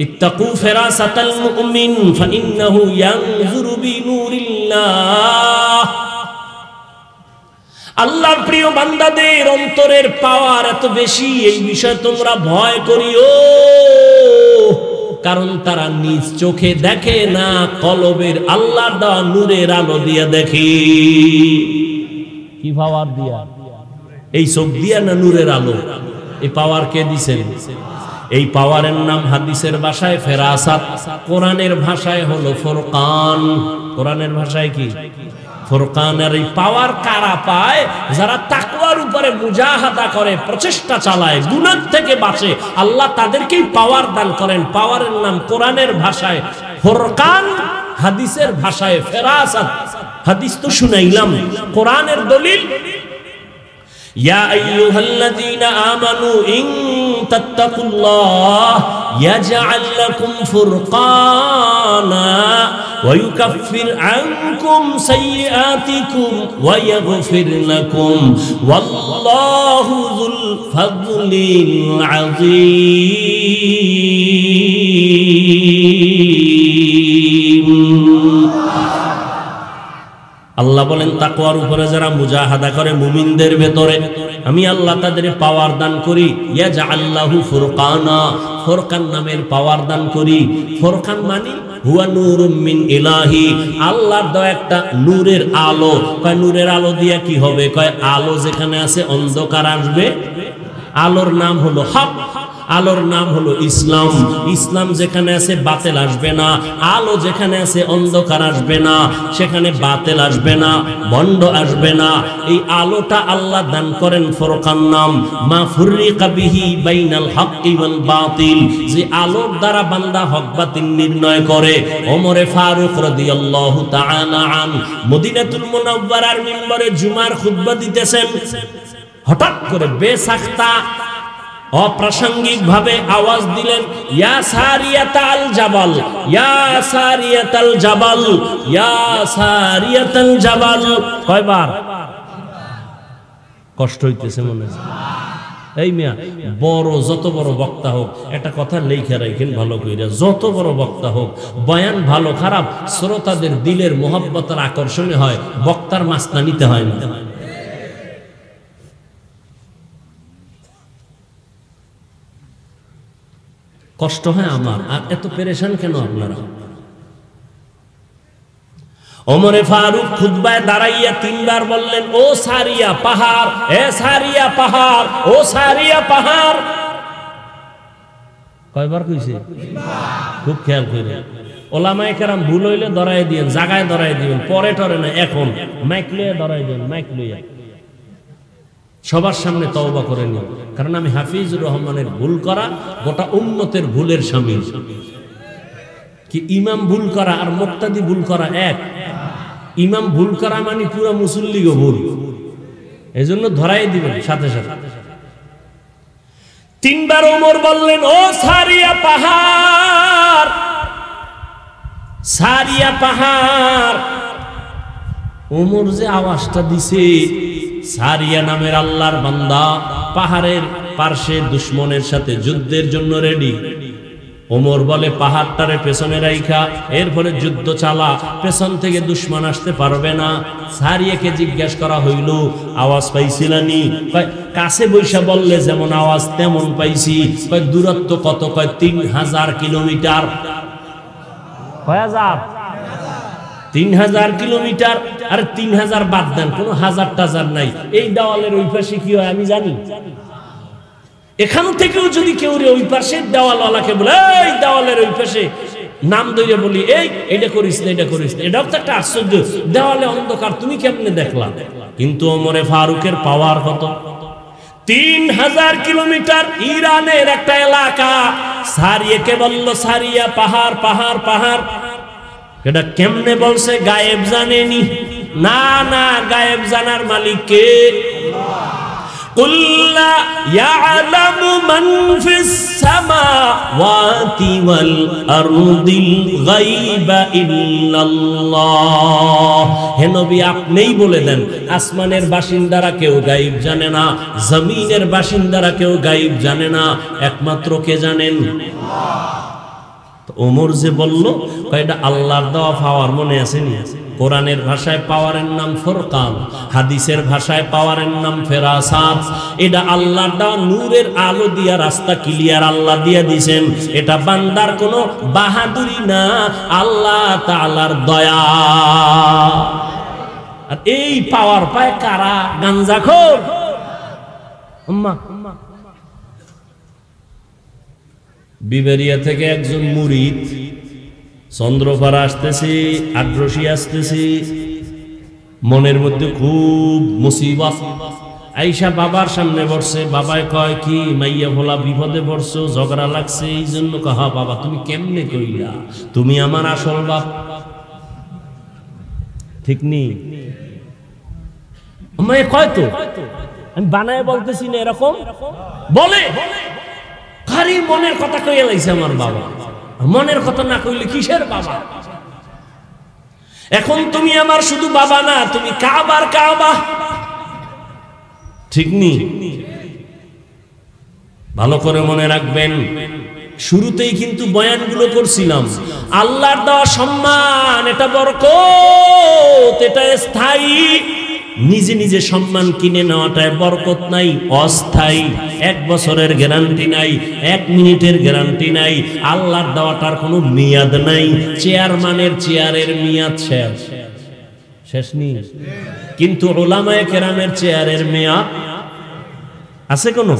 ইত্তাকু ফিরাসাতাল মুমিন ফাইন্নাহু ইয়ানজুরু বিনুরিল্লাহ। আল্লাহর প্রিয় বান্দাদের অন্তরের পাওয়ার এত বেশি, এই বিষয়ে তোমরা ভয় করিও, কারণ তারা নিজ চোখে দেখে না, কলবের আল্লাহর দেওয়া নূরের আলো দিয়ে দেখে। কি পাওয়ার দিয়া? এই চোখ দিয়া না নূরের আলো? এই পাওয়ার কে দিছেন? এই পাওয়ারের নাম হাদিসের ভাষায় ফেরাসাত, কোরআনের ভাষায় হলো ফুরকান। কোরআনের ভাষায় কি? ফুরকান। আর এই পাওয়ার কারা পায়? যারা তাকওয়ার উপরে মুজাহাদা করে, প্রচেষ্টা চালায়, গুনাহ থেকে বাঁচে, আল্লাহ তাদেরকেই পাওয়ার দান করেন। পাওয়ারের নাম কোরআনের ভাষায় ফুরকান, হাদিসের ভাষায় ফেরাসাত। হাদিস তো শুনাইলাম, কোরআনের দলিল ইয়া আইয়ুহাল্লাযীনা আমানু ইন তাত্তাকুল্লাহ ইয়াজআল লাকুম ফুরকানা ওয়া ইউকাফির আনকুম সাইয়্যাতিকুম ওয়া ইয়াগফির লাকুম ওয়াল্লাহু যুল ফাদলিল আযীম। আল্লাহ বলেন তাকওয়ার উপরে যারা মুজাহাদা করে মুমিনদের ভেতরে, আমি আল্লাহ তাদের পাওয়ার দান করি। ইয়াজআল্লাহু ফুরকানা, ফুরকান নামের পাওয়ার দান করি। ফুরকান মানে হুয়া নূরুম মিন ইলাহি, আল্লাহর দেওয়া একটা নূরের আলো। কয় নূরের আলো দিয়া কি হবে? কয় আলো যেখানে আছে অন্ধকার আসবে। আলোর নাম হলো হক, আলোর নাম হলো ইসলাম। ইসলাম যেখানে আছে বাতিল আসবে না, আলো যেখানে আছে অন্ধকার আসবে না, সেখানে বাতিল আসবে না, ভণ্ড আসবে না। এই আলোটা আল্লাহ দান করেন ফুরকান নাম। মা ফুররিকা বিহি বাইনাল হক্কি ওয়াল বাতিল, যে আলোর দ্বারা বান্দা হক বাতিল নির্ণয় করে। ওমরে ফারুক রাদিয়াল্লাহু তাআলা আন মদিনাতুল মুনাওয়ারার মিম্বরে জুমার খুতবা দিতেছেন, হঠাৎ করে বেসাখতা অপ্রাসঙ্গিক ভাবে আওয়াজ দিলেন, ইয়া সারিয়াতাল জাবাল, ইয়া সারিয়াতাল জাবাল, ইয়া সারিয়াতাল জাবাল। কয়বার? কষ্ট হইতেছে মনে হয়। এই মিয়া বড়, যত বড় বক্তা হোক, একটা কথা লেখা রাখেন ভালো কইরা, যত বড় বক্তা হোক, বয়ান ভালো খারাপ শ্রোতাদের দিলের মোহাব্বতের আকর্ষণে হয়, বক্তার মাস্তা নিতে হয় না। কষ্ট হয় আমার, আর এত পেরেশান কেন আপনারা? ওমরে ফারুক খুতবায় দাঁড়াইয়া তিনবার বললেন, ও সারিয়া পাহাড়, এ সারিয়া পাহাড়, ও সারিয়া পাহাড়। কয়বার কইছে? খুব খেয়াল করে। ওলামায়ে কেরাম ভুল হইলে ধরাই দিয়েন, জায়গায় ধরাই দিবেন, পরে টরে না, এখন মাইক লইয়া ধরাই দেন, মাইক লইয়া সবার সামনে তওবা করে নিন। কারণ আমি হাফিজুর রহমানের ভুল করা গোটা উম্মতের ভুলের শামিল। কি ইমাম ভুল করা আর মুক্তাদি ভুল করা এক? ইমাম ভুল করা মানে পুরো মুসল্লিগো ভুল, এজন্য ধরাই দিবেন সাথে সাথে। তিনবার ওমর বললেন, ও সারিয়া পাহাড়, সারিয়া পাহাড়। ওমর যে আওয়াজটা দিছে, সারিয়া নামের আল্লাহর বান্দা পাহাড়ের পার্শ্বে দুশমনের সাথে যুদ্ধের জন্য রেডি। ওমর বলে, পাহাড়টারে পেছনে রাইখা এরপরে যুদ্ধ চালা, পেছন থেকে দুশমন আসতে পারবে না। সারিয়াকে জিজ্ঞেস করা হইল, আওয়াজ পাইছিলানি? কাছে বৈশা বললে যেমন আওয়াজ তেমন পাইছি। দূরত্ব কত? 3000 কিলোমিটার। কয় হাজার? 3000 কিলোমিটার। আর 3000 বাদ দেন, কোন হাজার টাজার নাই। এই দেওয়ালের ওই পাশে কি হয় আমি জানি। এখান থেকেও যদি কেউ ওই পাশে দেওয়ালওয়ালাকে বলে, এই দেওয়ালের ওই পাশে, নাম ধরে বলি, এই এটা করিস না, এটা করিস না, এটাও তো একটা আশ্চর্য। দেওয়ালে অন্ধকার, তুমি কেমনে দেখলা? কিন্তু ওমরে ফারুকের পাওয়ার কত? 3000 কিলোমিটার। ইরানের একটা এলাকা। সারিয়াকে বলল, সারিয়া পাহাড়, পাহাড়, পাহাড়। এটা কেমনে বলছে? গায়েব জানেনি? না না, গায়েব জানার মালিক কে? কুল লা ইয়ালামু মান ফিস সামাওয়াতি ওয়াল আরদিল গায়বা ইল্লাল্লাহ। হে নবী, আপনিই বলে দেন, আসমানের বাসিন্দারা কেউ গায়ব জানে না, জমিনের বাসিন্দারা কেউ গায়ব জানে না, একমাত্র কে জানেন? ওমর যে বলল, এটা আল্লাহর দেওয়া পাওয়ার, মনে আছে নি? কোরআনের ভাষায় পাওয়ারের নাম ফুরকান, হাদিসের ভাষায় পাওয়ারের নাম ফেরাসাত। এটা আল্লাহর দেওয়া নূরের আলো দিয়া রাস্তা ক্লিয়ার আল্লাহ দিয়া দিবেন। এটা বান্দার কোনো বাহাদুরি না, আল্লাহ তাআলার দয়া। আর এই পাওয়ার পায় কারা? গাঞ্জাখোর। বিবেরিয়া থেকে একজন মুরিদ চন্দ্রপাড়া আসতেছে, আগ্রসী আসতেছে, মনের মধ্যে খুব মুসিবত। আইসা বাবার সামনে বসছে, বাবায় কয় কি মাইয়া ভোলা বিপদে পড়ছো, ঝগড়া লাগছে, এই জন্য কহা বাবা তুমি কেমনে কইলা, তুমি আমার আসল বাপ। ঠিক নি? কয় তো আমি বানায় বলতেছি না, এরকম বলে। খালি মনের কথা কইয়া লাইছে আমার বাবা, মনের কথা না কইলে কিসের বাবা? এখন তুমি আমার শুধু বাবা না, তুমি কাবার কাবা। ঠিক নি? ভালো করে মনে রাখবেন, শুরুতেই কিন্তু বয়ানগুলো করছিলাম, আল্লাহর দেওয়া সম্মান, এটা বরকত, এটা স্থায়ী। নিজে নিজে সম্মান কিনে নেওয়াটায় বরকত নাই, অস্থায়ী। 1 বছরের গ্যারান্টি নাই, 1 মিনিটের গ্যারান্টি নাই। আল্লাহর দেওয়াটার কোনো মেয়াদ নাই। চেয়ারম্যানের চেয়ারের মেয়াদ শেষ নেই, কিন্তু উলামায়ে কেরামের চেয়ারের মেয়াদ আছে কোনো?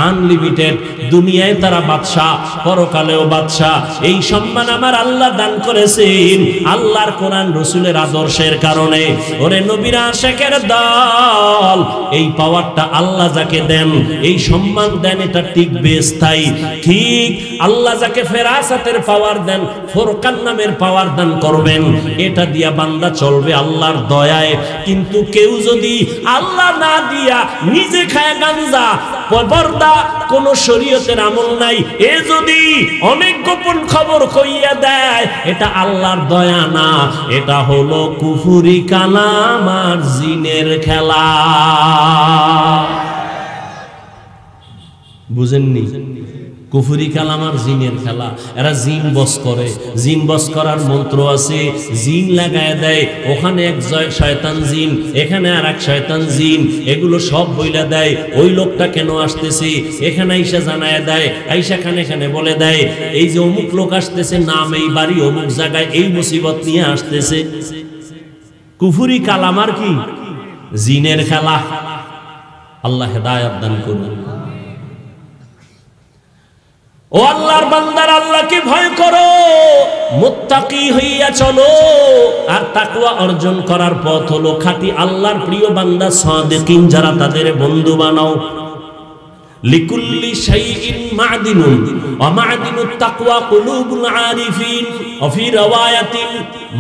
আনলিমিটেড। দুনিয়ায় তারা বাদশা, পরকালেও বাদশা। এই সম্মান আমার আল্লাহ দান করেছেন আল্লাহর কোরআন রসুলের আদর্শের কারণে। ওরে নবীর আশিকের দল, এই পাওয়ারটা আল্লাহ যাকে দেন, এই সম্মান দেন, এটা টিকবে, স্থায়ী। ঠিক আল্লাহ যাকে ফেরাসাতের পাওয়ার দেন, ফুরকান নামের পাওয়ার দান করবেন, এটা দিয়া বান্দা চলবে আল্লাহর দয়ায়। কিন্তু কেউ যদি আল্লাহ না দিয়া নিজে খায় গাঞ্জা, পর্দা, কোন শরীয়তের আমল নাই, এ যদি অনেক গোপন খবর কইয়া দেয়, এটা আল্লাহর দয়া না, এটা হলো কুফরি কালাম আর জিনের খেলা। বুঝেননি? কুফরি কালাম আর জিনের খেলা। এরা জিন বস করে, জিন বস করার মন্ত্র আছে, জিন লাগায় দেয়, ওখানে এক শয়তান জিন, এখানে আর এক শয়তান জিন, এগুলো সব বইলা দেয়। ওই লোকটা কেন আসতেছে, এখানে আইসা জানায় দেয়, আইসা খানে খানে বলে দেয়, এই যে অমুক লোক আসতেছে, নাম এই বাড়ি অমুক জায়গায়, এই মুসিবত নিয়ে আসতেছে। কুফরি কালাম আর কি? জিনের খেলা। আল্লাহ হেদায়েত দান করুন। ও আল্লাহর বান্দার, আল্লাহকে ভয় করো, মুত্তাকি হইয়া চলো। আর তাকওয়া অর্জন করার পথ হলো খাঁটি আল্লাহর প্রিয় বান্দা সাদিকিন যারা, তাদের বন্ধু বানাও। লিকুল্লি শাইইন মা'দিনুন ওয়া মা'দিনুত তাকওয়া কুলুবুল আরিফিন ওয়া ফি রাওয়ায়াতিন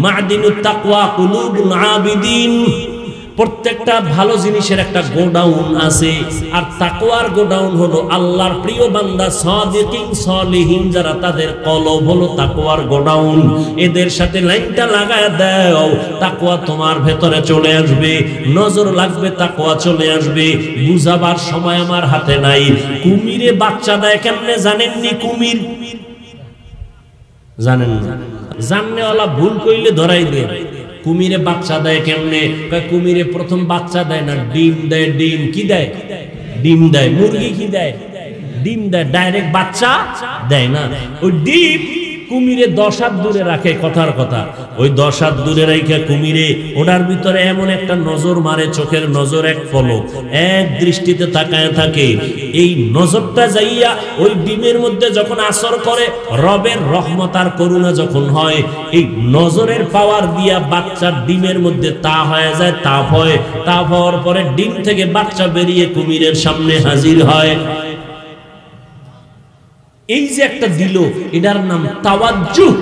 মা'দিনুত তাকওয়া কুলুবুল আবিদিন। প্রত্যেকটা ভালো জিনিসের একটা গোডাউন আছে, আর তাকওয়ার গোডাউন হলো আল্লাহর প্রিয় বান্দা সাদিকিন সালিহিন যারা, তাদের কলব হলো তাকওয়ার গোডাউন। এদের সাথে লাইনটা লাগায় দাও, তাকওয়া তোমার ভেতরে চলে আসবে, নজর লাগবে, তাকওয়া চলে আসবে। বুঝাবার সময় আমার হাতে নাই। কুমিরে বাচ্চা দেয় কেমনে জানেননি? কুমির জানেন না? জাননেওয়ালা ভুল কইলে ধরাই দেয়। কুমিরে বাচ্চা দেয় কেমনে? কুমিরে প্রথম বাচ্চা দেয় না, ডিম দেয়। ডিম কি দেয়? ডিম দেয়। মুরগি কি দেয়? ডিম দেয়। ডাইরেক্ট বাচ্চা দেয় না। ওই ডিম কুমিরে 10 হাত দূরে রাখে, কথার কথা। ওই 10 হাত দূরে রাখে কুমিরে ওটার ভিতরে এমন একটা নজর মারে, চোখের নজর, এক পলক, এক দৃষ্টিতে তাকায় থাকে। এই নজরটা যাইয়া ওই ডিমের মধ্যে যখন আসর করে, রবের রহমত আর করুণা যখন হয়, এই নজরের পাওয়ার দিয়া বাচ্চার ডিমের মধ্যে তা হয়ে যায়, তাপ হয়। তাপ হওয়ার পরে ডিম থেকে বাচ্চা বেরিয়ে কুমিরের সামনে হাজির হয়। এই যে একটা দিল, এটার নাম তাওয়াজ্জুহ।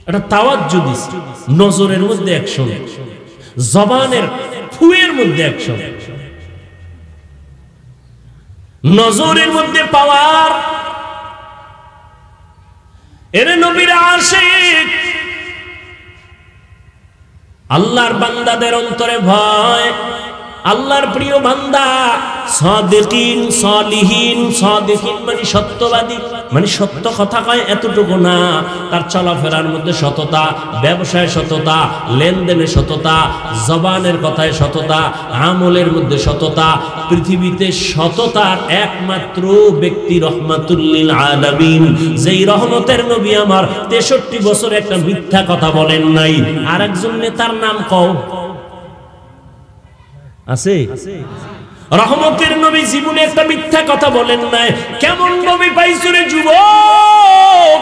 এটা তাওয়াজ্জুহ দিস, নজরের মধ্যে অ্যাকশন, জবানের ফুয়ের মধ্যে অ্যাকশন। নজরের মধ্যে পাওয়ার। এরে নবীর আশিক, আল্লাহর বান্দাদের অন্তরে ভয়, আল্লাহর প্রিয় বান্দা, সাদিকিন সালিহিন। সাদিকিন মানে সত্যবাদী, মানে সত্য কথা কয় এতটুকু না, তার চলাফেরার মধ্যে সততা, ব্যবসায় সততা, লেনদেনে সততা, জবানের কথায় সততা, আমলের মধ্যে সততা। পৃথিবীতে সততার একমাত্র ব্যক্তি রহমাতুল লিল আলামিন, যেই রহমতের নবী আমার 63 বছর একটা মিথ্যা কথা বলেন নাই। আর একজন নেতার নাম কও আছে? রহমতের নবী জীবনে একটা মিথ্যা কথা বলেন নাই। কেমন নবী পাইছো রে যুবক,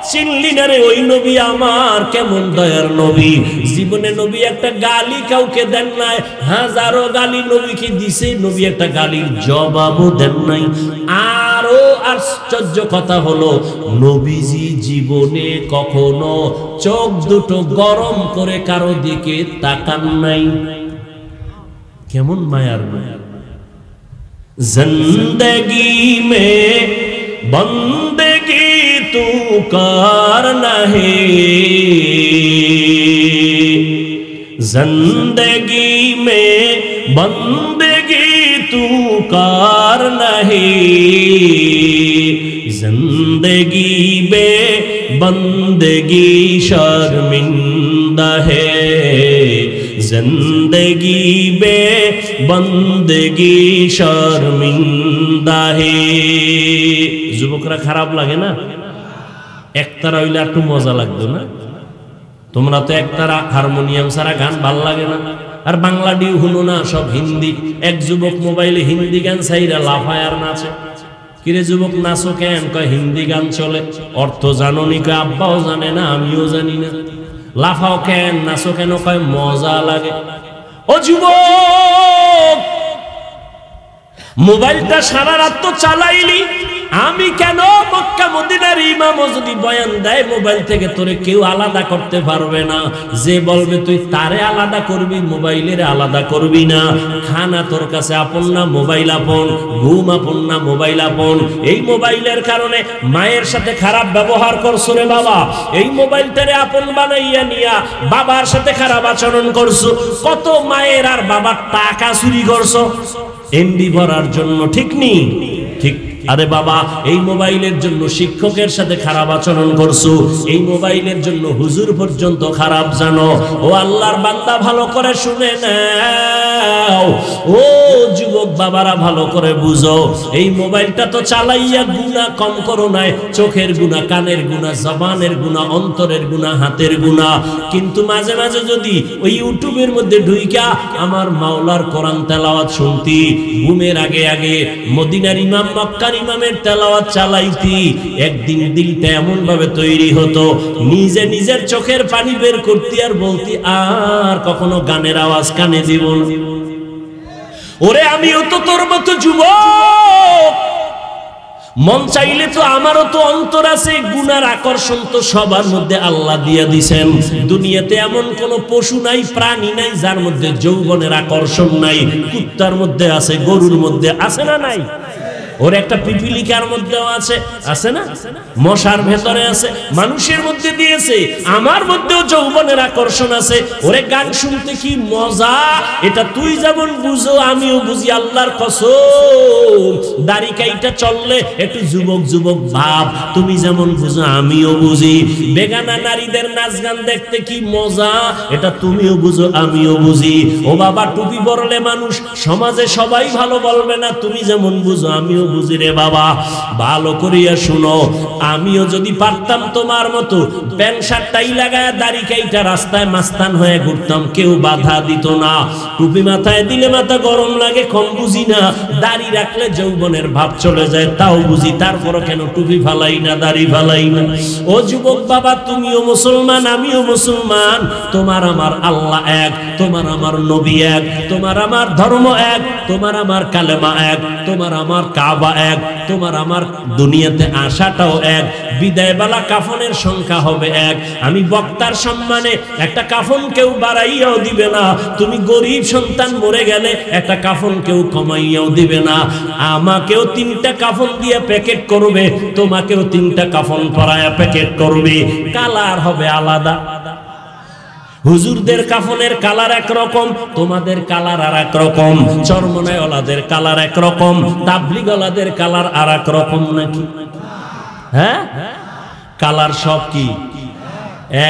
চিনলি না রে ওই নবী আমার? কেমন দয়ার নবী, জীবনে নবী একটা গালি কাউকে দেন নাই, হাজারো গালি নবীকে দিছে, নবী একটা গালির জবাবও দেন নাই। আরো আশ্চর্য কথা হলো, নবীজি জীবনে কখনো চোখ দুটো গরম করে কারো দিকে তাকান নাই। কেমন মায়ার মায়ার। জিন্দগি মে বন্দেগি তু করনা হে, জিন্দগি মে বন্দেগি তু করনা হে, जिंदगी बे बंदगी शर्मिंदा है, जिंदगी बे बंदगी शर्मिंदा है। যুবকরা খারাপ লাগে না? একতারা হইলে একটু মজা লাগতো না? তোমরা তো একতারা হারমোনিয়াম ছাড়া গান ভাল লাগে না। আর বাংলা ডিউ শুনো না, সব হিন্দি। এক যুবক মোবাইলে হিন্দি গান চাইরা লাফায় আর নাচে। কিরে যুবক নাচো কেন? কয় হিন্দি গান চলে। অর্থ জানো নি? কয় আব্বাও জানে না, আমিও জানি না। লাফাও কেন, নাচো কেন? কয় মজা লাগে। ও যুবক, মোবাইলটা সারা রাত তো চালাইলি, আমি কেন? মক্কা মদিনার ইমামও যদি বয়ান দেয় মোবাইল থেকে, তোরে কেউ আলাদা করতে পারবে না। যে বলবে তুই তারে আলাদা করবি, মোবাইলের আলাদা করবি না। খানা তোর কাছে আপন না, মোবাইল আপন। ঘুম আপন না, মোবাইল আপন। এই মোবাইলের কারণে মায়ের সাথে খারাপ ব্যবহার করছো রে বাবা। এই মোবাইলটারে আপন বানাইয়া নিয়া বাবার সাথে খারাপ আচরণ করছো। কত মায়ের আর বাবার টাকা চুরি করছো এমবি ভরার জন্য, ঠিক নি? ঠিক। আরে বাবা, এই মোবাইলের জন্য শিক্ষকের সাথে খারাপ আচরণ করছো, এই মোবাইলের জন্য হুজুর পর্যন্ত খারাপ জানো। ও আল্লাহর বান্দা, ভালো করে শুনে নাও। ও যুবক বাবারা, ভালো করে বুঝো, এই মোবাইলটা তো চালাইয়া গুনাহ কম করো নাই। চোখের গুনাহ, কানের গুনাহ, জবানের গুনাহ, অন্তরের গুনাহ, হাতের গুনাহ। কিন্তু মাঝে মাঝে যদি ওই ইউটিউবের মধ্যে ঢুইকা আমার মাওলার কোরআন তেলাওয়াত শুনতি, ঘুমের আগে আগে মদিনার ইমাম, মক্কার ইমামের তেলাওয়াত চালাইতি, একদিন দিলটা এমন ভাবে তৈরি হতো, নিজে নিজের চোখের পানি বের করতি আর বলতি, আর কখনো গানের আওয়াজ কানে দিব না। ওরে আমিও তো তোর মতো যুবক, মন চাইলে তো আমারও তো অন্তর আছে। গুনার আকর্ষণ তো সবার মধ্যে আল্লাহ দিয়া দিছেন। দুনিয়াতে এমন কোন পশু নাই, প্রাণী নাই যার মধ্যে যৌবনের আকর্ষণ নাই। কুত্তার মধ্যে আছে, গরুর মধ্যে আছে না নাই? ওর একটা পিপিলিকার মধ্যেও আছে, আছে না? মশার ভেতরে আছে, মানুষের মধ্যে দিয়েছে। আমার মধ্যেও যৌবনের আকর্ষণ আছে। ওরে গান শুনতে কি মজা, এটা তুই যেমন বুঝো আমিও বুঝি। আল্লাহর কসম, দাড়ি কাইটা চললে একটু যুবক যুবক ভাব, তুমি যেমন বুঝো আমিও বুঝি। বেগানা নারীদের নাচ গান দেখতে কি মজা, এটা তুমিও বুঝো আমিও বুঝি। ও বাবা, টুপি পরলে মানুষ সমাজে সবাই ভালো বলবে না, তুমি যেমন বুঝো আমিও বুঝি রে বাবা। ভালো করিয়া শুনো, আমিও যদি পারতাম তোমার মতো প্যান্ট শার্টটাই লাগায় দাড়ি কাইটা রাস্তায় মাস্তান হয়ে ঘুরতাম, কেউ বাধা দিত না। টুপি মাথায় দিলে মাথা গরম লাগে, কম বুঝি না। দাড়ি রাখলে যৌবনের ভাব চলে যায়, তাও বুঝি। তারপরও কেন টুপি ফালাই না, দাড়ি ফালাই না? ও যুবক বাবা, তুমিও মুসলমান, আমিও মুসলমান। তোমার আমার আল্লাহ এক, তোমার আমার নবী এক, তোমার আমার ধর্ম এক, তোমার আমার কালেমা এক, তোমার আমার কাবা কাবা এক, তোমার আমার দুনিয়াতে আসাটাও এক, বিদায়বেলা কাফনের সংখ্যা হবে এক। আমি বক্তার সম্মানে একটা কাফন কেউ বাড়াইয়াও দিবে না, তুমি গরিব সন্তান মরে গেলে একটা কাফন কেউ কমাইয়াও দিবে না। আমাকেও 3টা কাফন দিয়ে প্যাকেট করবে, তোমাকেও 3টা কাফন পরায়া প্যাকেট করবে, কালার হবে আলাদা। হুজুরদের কাফনের কালার একরকম, তোমাদের কালার আর এক রকম, চরমনাইওয়ালাদের কালার একরকম, তাবলিগওয়ালাদের কালার আর এক রকম নাকি? হ্যাঁ, কালার সব কি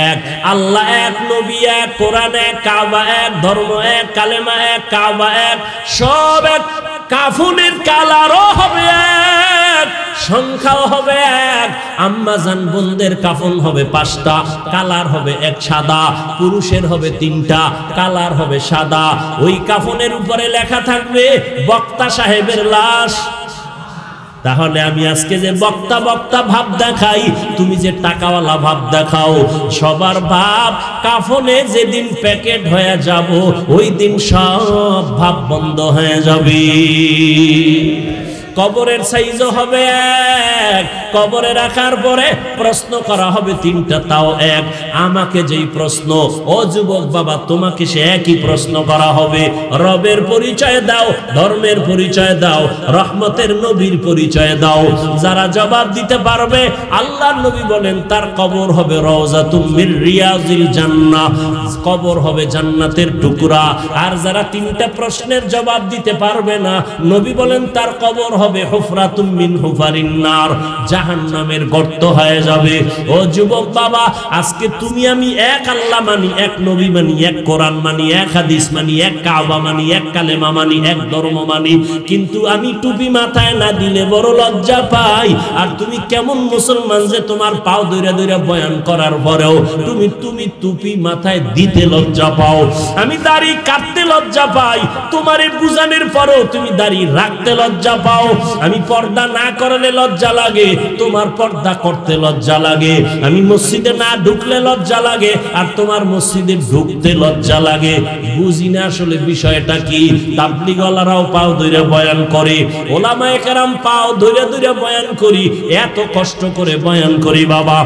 এক? আল্লাহ এক, নবী এক, কোরআন এক, কাবা এক, ধর্ম এক, কালেমা এক, কাবা এক, সব এক। কাফনের কালারও হবে এক, সংখ্যাও হবে এক। আম্মা জান বোনদের কাফন হবে 5টা, কালার হবে এক সাদা। পুরুষের হবে 3টা, কালার হবে সাদা। ওই কাফনের উপরে লেখা থাকবে বক্তা সাহেবের লাশ। তাহলে আমি আজকে যে বক্তা বক্তা ভাব দেখাই, তুমি যে টাকাওয়ালা ভাব দেখাও, সবার ভাব কাফনে যেদিন প্যাকেট হয়ে যাব, ওই দিন সব ভাব বন্ধ হয়ে যাবে। কবরের সাইজও হবে এক, কবরে রাখার পরে প্রশ্ন করা হবে 3টা, তাও এক। আমাকে যেই প্রশ্ন, ও যুবক বাবা, তোমাকে সে একই প্রশ্ন করা হবে। রবের পরিচয় দাও, ধর্মের পরিচয় দাও, রহমতের নবীর পরিচয় দাও। যারা জবাব দিতে পারবে, আল্লাহর নবী বলেন তার কবর হবে রওজাতুম মির রিয়াজিল জান্নাহ, কবর হবে জান্নাতের টুকরা। আর যারা 3টা প্রশ্নের জবাব দিতে পারবে না, নবী বলেন তার কবর হবে হুফরাতুম মিন হুফারিন নার, জাহান্নামের গর্ত হয়ে যাবে। ও যুবক বাবা, আজকে তুমি আমি এক আল্লাহ মানি, এক নবী মানি, এক কোরআন মানি, এক হাদিস মানি, এক কাবা মানি, এক কালেমা মানি, এক ধর্ম মানি, কিন্তু আমি টুপি মাথায় না দিলে বড় লজ্জা পাই। আর তুমি কেমন মুসলমান যে তোমার পাও দইরা দইরা বয়ান করার পরেও তুমি টুপি মাথায় দিতে লজ্জা পাও। আমি দাড়ি কাটতে লজ্জা পাই, তোমারে বুঝানোর পরেও তুমি দাড়ি রাখতে লজ্জা পাও। আমি পর্দা না করলে লজ্জা লাগে, তোমার পর্দা করতে লজ্জা লাগে। আমি মসজিদে না ঢুকলে লজ্জা লাগে, আর তোমার মসজিদে ঢুকতে লজ্জা লাগে। বুঝি না আসলে বিষয়টা কি। তাবলীগওয়ালারাও পাও ধরে বয়ান করে, ওলামায়ে কেরাম পাও ধরে ধরে বয়ান করি, এত কষ্ট করে বয়ান করি বাবা।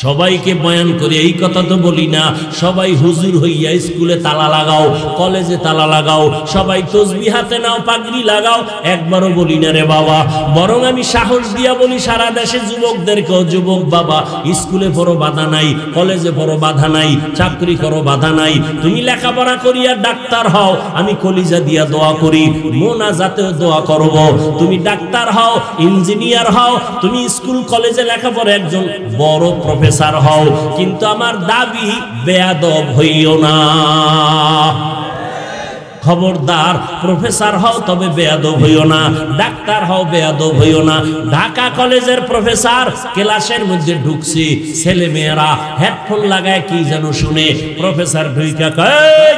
সবাইকে বয়ান করি, এই কথা তো বলি না সবাই হুজুর হইয়া স্কুলে তালা লাগাও, কলেজে তালা লাগাও, সবাই তসবিহ হাতে নাও, পাগড়ি লাগাও, একবারও বলি না রে বাবা। বরং আমি সাহস দিয়া বলি সারা দেশে যুবকদেরকেও, যুবক বাবা, স্কুলে পড়ো বাধা নাই, কলেজে পড়ো বাধা নাই, চাকরি করো বাধা নাই, তুমি লেখাপড়া করিয়া ডাক্তার হও, আমি কলিজা দিয়া দোয়া করি, মোনাজাতেও দোয়া করব। তুমি ডাক্তার হও, ইঞ্জিনিয়ার হও, তুমি স্কুল কলেজে লেখাপড়া একজন বড় প্রফেসর হও, কিন্তু আমার দাবি বেয়াদব হইও না। খবরদার, প্রফেসর হও তবে বেয়াদব হইও না, ডাক্তার হও বেয়াদব হইও না। ঢাকা কলেজের প্রফেসর, ক্লাসের মধ্যে ঢুকছি, ছেলে মেয়েরা হেডফোন লাগায় কি যেন শুনে, প্রফেসর ঢুইকা কয়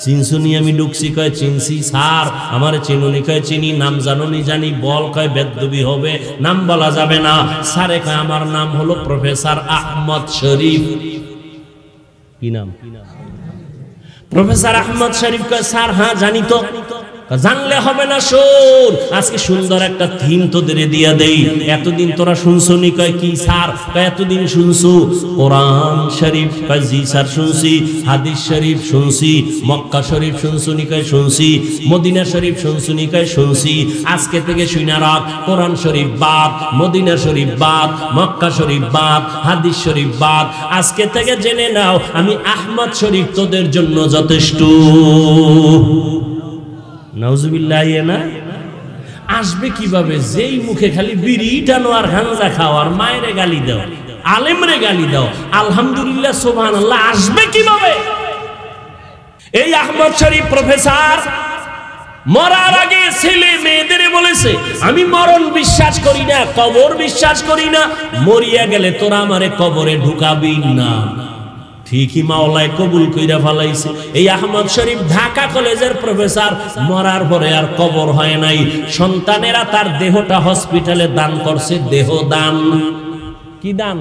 চিনসুনি, আমি ঢুকছি, কয় চিনছি স্যার। আমার চিনুনি, কয় চিনি। নাম জানুনি, জানি। বল, কয় বেদবি হবে, নাম বলা যাবে না। স্যারে কয় আমার নাম হলো প্রফেসর আহমদ শরীফ। কি নাম? প্রফেসর আহমদ শরীফ। কয় স্যার হ্যাঁ জানি তো। জানলে হবে না, শোন, আজকে সুন্দর একটা থিম তোদের দিয়া দেই। এতদিন তোরা শুনছনি? কয় কি স্যার? কয় এতদিন শুনছু কোরআন শরীফ? কয় জি স্যার শুনছি। হাদিস শরীফ শুনছি। মক্কা শরীফ শুনছুনি? কয় শুনছি। মদিনা শরীফ শুনছুনি? কয় শুনছি। আজকে থেকে শুনে রাখ, কোরআন শরীফ বাদ, মদিনা শরীফ বাদ, মক্কা শরীফ বাদ, হাদিস শরীফ বাদ। আজকে থেকে জেনে নাও আমি আহমদ শরীফ তোদের জন্য যথেষ্ট। নাউজুবিল্লাহ। না আসবে কিভাবে? যেই মুখে খালি বিড়ি টানো আর গাঁজা খাও আর মায়েরে গালি দাও, আলেমরে গালি দাও, আলহামদুলিল্লাহ সুবহানাল্লাহ, আসবে কিভাবে? এই আহমদ শরীফ প্রফেসর মরার আগে ছেলে মেয়েদের বলেছে আমি মরণ বিশ্বাস করি না, কবর বিশ্বাস করি না, মরিয়া গেলে তোরা আমারে কবরে ঢুকাবি না। ঠিকই মাওলায় কবুল কইরা ফেলাইছে। এই আহমদ শরীফ ঢাকা কলেজের প্রফেসর, মরার পরে আর কবর হয় নাই। সন্তানেরা তার দেহটা হসপিটালে দান করছে, দেহ দান। কি দান?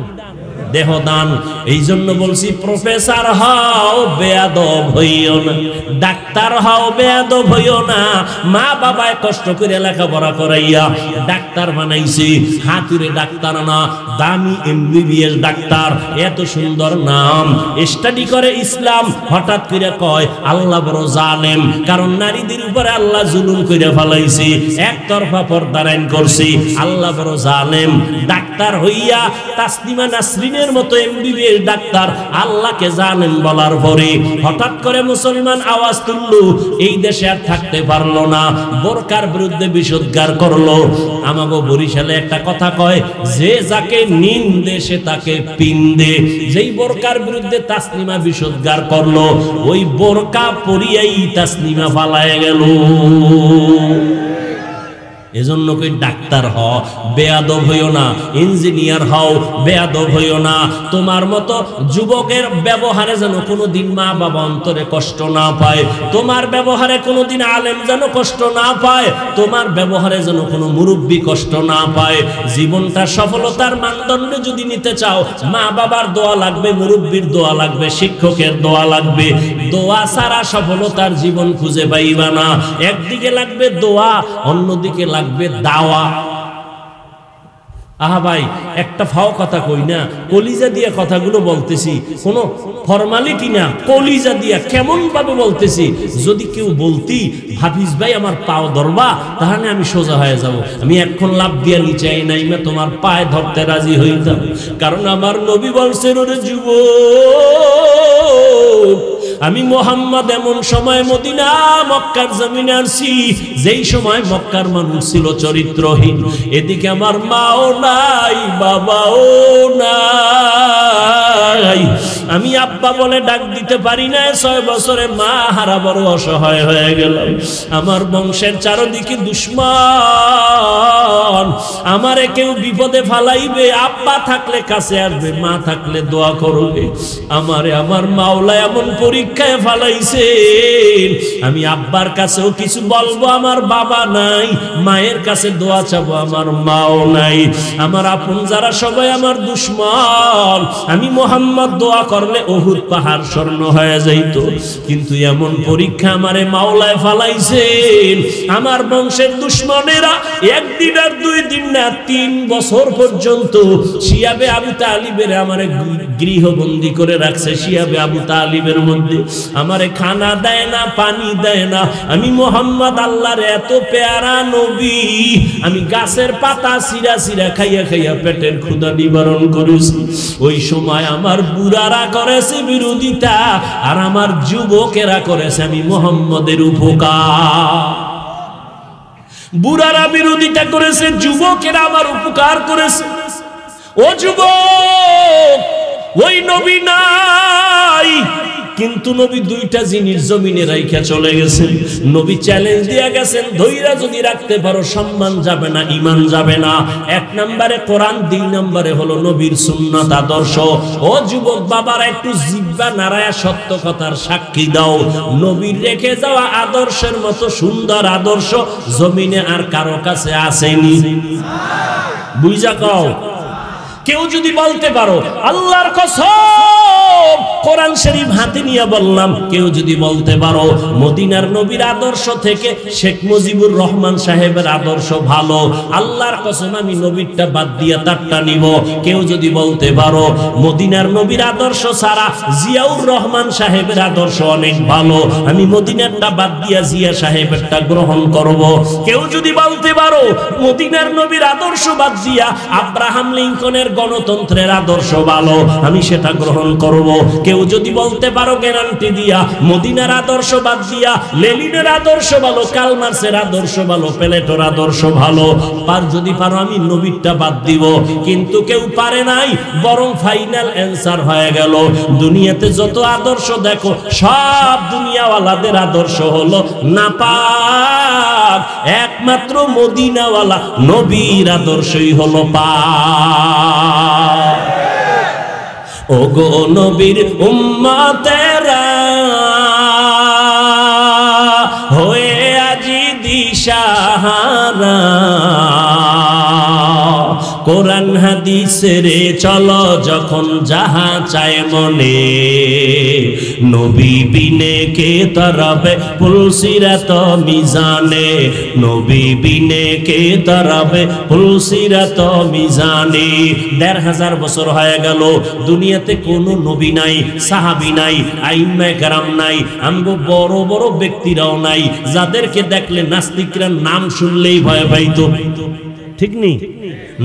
দেহদান। এই জন্য বলছি প্রফেসর হও বেয়াদব হইও না, ডাক্তার হও বেয়াদব হইও না। মা বাবায় কষ্ট করে লেখাপড়া করাইয়া ডাক্তার বানাইছি, হাতুড়ে ডাক্তার না, দামি এমবিবিএস ডাক্তার, এত সুন্দর নাম। স্টাডি করে ইসলাম, হঠাৎ করে কয় আল্লাহ বড় জালেম, কারণ নারীদের উপরে আল্লাহ জুলুম করে ফেলাইছি, একতরফা পর্দার আইন করছি, আল্লাহ বড় জালেম। ডাক্তার হইয়া তাসলিমা নাসরিনের মতো এমবিবিএস ডাক্তার আল্লাহকে জালেম বলার পরে হঠাৎ করে মুসলমান আওয়াজ তুললো, এই দেশে আর থাকতে পারলো না, বোরকার বিরুদ্ধে বিষোদ্গার করলো। আমাগো বরিশালে একটা কথা কয়, যে যাকে নিন্দে সে তাকে পিন্দে। যেই বোরকার বিরুদ্ধে তাসলিমা বিষোদ্গার করলো, ওই বোরকা পরিয়াই তাসলিমা ফালায় গেল। এজন্য কই ডাক্তার হও বেয়াদব হইও না, ইঞ্জিনিয়ার হও বেয়াদব হইও না। তোমার মতো যুবকের ব্যবহারে যেন কোনোদিন মা বাবা অন্তরে কষ্ট না পায়, তোমার ব্যবহারে কোনোদিন আলেম যেন কষ্ট না পায়, তোমার ব্যবহারে যেন কোনো মুরব্বী কষ্ট না পায়। জীবনটা সফলতার মানদণ্ডে যদি নিতে চাও, মা বাবার দোয়া লাগবে, মুরব্বীর দোয়া লাগবে, শিক্ষকের দোয়া লাগবে। দোয়া ছাড়া সফলতার জীবন খুঁজে পাইবা না। একদিকে লাগবে দোয়া, অন্যদিকে লাগবে দাওয়া। আহা ভাই, একটা ফাও কথা কই না, কলিজা দিয়ে কথাগুলো বলতেছি, কোনো ফরমালিটি না, কলিজা দিয়া কেমন ভাবে বলতেছি। যদি কেউ বলতি হাফিজ ভাই আমার পাও ধরবা, তাহলে আমি সোজা হয়ে যাব। আমি এখন লাভ দিয়া নিচে নাইমা তোমার পায়ে ধরতে রাজি হইতাম, কারণ আমার নবী বলছেন, ওরে যুবক, আমি মোহাম্মদ এমন সময় মদিনা মক্কার জমিনে আসছি, যেই সময় মক্কার মানুষ ছিল চরিত্রহীন। এদিকে আমার মাও নাই, বাবাও নাই, আমি আব্বা বলে ডাক দিতে পারি না। 6 বছরে মা হারা বড় অসহায় হয়ে গেলাম। আমার বংশের চারদিকে দুশ্মন, আমারে কেউ বিপদে ফালাইবে, আব্বা থাকলে কাছে আসবে, মা থাকলে দোয়া করবে। আমারে আমার মাওলা এমন পরীক্ষায় ফালাইছেন, আমি আব্বার কাছেও কিছু বলবো, আমার বাবা নাই, মায়ের কাছে দোয়া চাবো, আমার মাও নাই। আমার আপন যারা সবাই আমার দুশ্মন, আমি মোহাম্মদ দোয়া করলে উহুদ পাহাড় স্বর্ণ হয়ে যাইত। কিন্তু এমন পরীক্ষা আমারে মাওলায় ফালাইছেন, আমার বংশের দুশ্মনেরা একদিন আর 2 দিন না 3 বছর পর্যন্ত শিয়াবে আবু তালিবের আমারে গৃহবন্দী করে রাখছে। শিয়াবে আবু তালিবের মধ্যে আমারে খানা দেয় না, পানি দেয় না। আমি মোহাম্মদ আল্লাহর এত পেয়ারা নবী, আমি গাছের পাতা সিরা সিরা খাইয়া খাইয়া পেটের ক্ষুধা নিবারণ করেছি। ওই সময় আমার বুড়ারা করেছে বিরোধিতা, আর আমার যুবকেরা করেছে আমি মোহাম্মদের উপকার। বুড়ারা বিরোধিতা করেছে, যুবকেরা আমার উপকার করেছে। ও যুবক, ওই নবী নাই, কিন্তু নবী 2টা জিনিস জমিনে রাইখা চলে গেছেন। নবী চ্যালেঞ্জ দিয়া গেছেন, ধৈর্য যদি রাখতে পারো সম্মান যাবে না, ঈমান যাবে না। 1 নম্বরে কোরআন, 2 নম্বরে হলো নবীর সুন্নাত আদর্শ। ও যুবক বাবারা, একটু জিহ্বা নাড়ায়া সত্য কথার সাক্ষী দাও। নবীর রেখে যাওয়া আদর্শের মতো সুন্দর আদর্শ জমিনে আর কারো কাছে আসেনি। বুঝা কও। কেউ যদি বলতে পারো, আল্লাহর কসম কোরআন শরীফ হাতে নিয়ে বললাম, কেউ যদি বলতে পারো মদিনার নবীর আদর্শ থেকে শেখ মুজিবুর রহমান সাহেবের আদর্শ ভালো, আল্লাহর কসম আমি নবীরটা বাদ দিয়ে তারটা নিব। কেউ যদি বলতে পারো মদিনার নবীর আদর্শ ছাড়া জিয়াউর রহমান সাহেবের আদর্শ অনেক ভালো, আমি মদিনারটা বাদ দিয়া জিয়া সাহেবেরটা গ্রহণ করব। কেউ যদি বলতে পারো মদিনার নবীর আদর্শ বাদ দিয়া আব্রাহাম লিঙ্কনের গণতন্ত্রের আদর্শ ভালো, আমি সেটা গ্রহণ করব। কেউ যদি বলতে পারো গ্যারান্টি দিয়া মদিনার আদর্শ বাদ দিয়া লেনিনের আদর্শ ভালো, কার্ল মার্ক্সের আদর্শ ভালো, প্লেটোর আদর্শ ভালো, আর যদি পারো আমি নবীরটা বাদ দিব। কিন্তু কেউ পারে নাই, বরং ফাইনাল অ্যান্সার হয়ে গেল, দুনিয়াতে যত আদর্শ দেখো সব দুনিয়াওয়ালাদের আদর্শ হলো নাপাক, একমাত্র মদিনাওয়ালা নবীর আদর্শই হলো পাক। ওগো নবীর উম্মতেরা হয়ে আজি দিশাহারা, কোরআন হাদিসের চলো যখন যাহা চায় মনে, নবী বিনে কে তরবে পুলসিরাত মিজানে, নবী বিনে কে তরবে পুলসিরাত মিজানে। ১৫০০ বছর হয়ে গেল, দুনিয়াতে কোনো নবী নাই, সাহাবী নাই, আইম্মায়ে কেরাম নাই, আমগো বড় বড় ব্যক্তিরাও নাই, যাদেরকে দেখলে নাস্তিকরা নাম শুনলেই ভয় পাইতো। ঠিক নেই?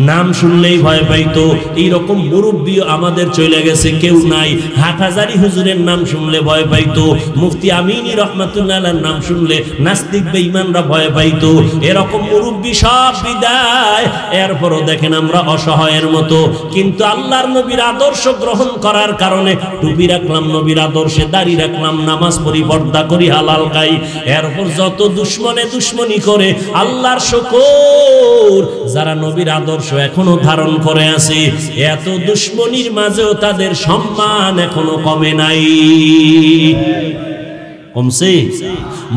নাম শুনলেই ভয় পাইতো। এইরকম মুরব্বী আমাদের চলে গেছে, কেউ নাই। হাটহাজারী হুজুরের নাম শুনলে ভয় পাইতো, মুফতি আমিনী রহমাতুল্লাহ আলাইহির নাম শুনলে নাস্তিক বেঈমানরা ভয় পাইতো। এরকম মুরব্বী সব বিদায়, এরপরও দেখেন আমরা অসহায়ের মতো। কিন্তু আল্লাহর নবীর আদর্শ গ্রহণ করার কারণে টুপি রাখলাম নবীর আদর্শে, দাড়ি রাখলাম, নামাজ পড়ি, পর্দা করি, হালাল খাই। এরপর যত দুশ্মনে দুশ্মনী করে, আল্লাহর শুকর যারা নবীর আদর্শ এখনো ধারণ করে আছে, এত দুশ্মনীর মাঝেও তাদের সম্মান এখনো কমে নাই। কমছে?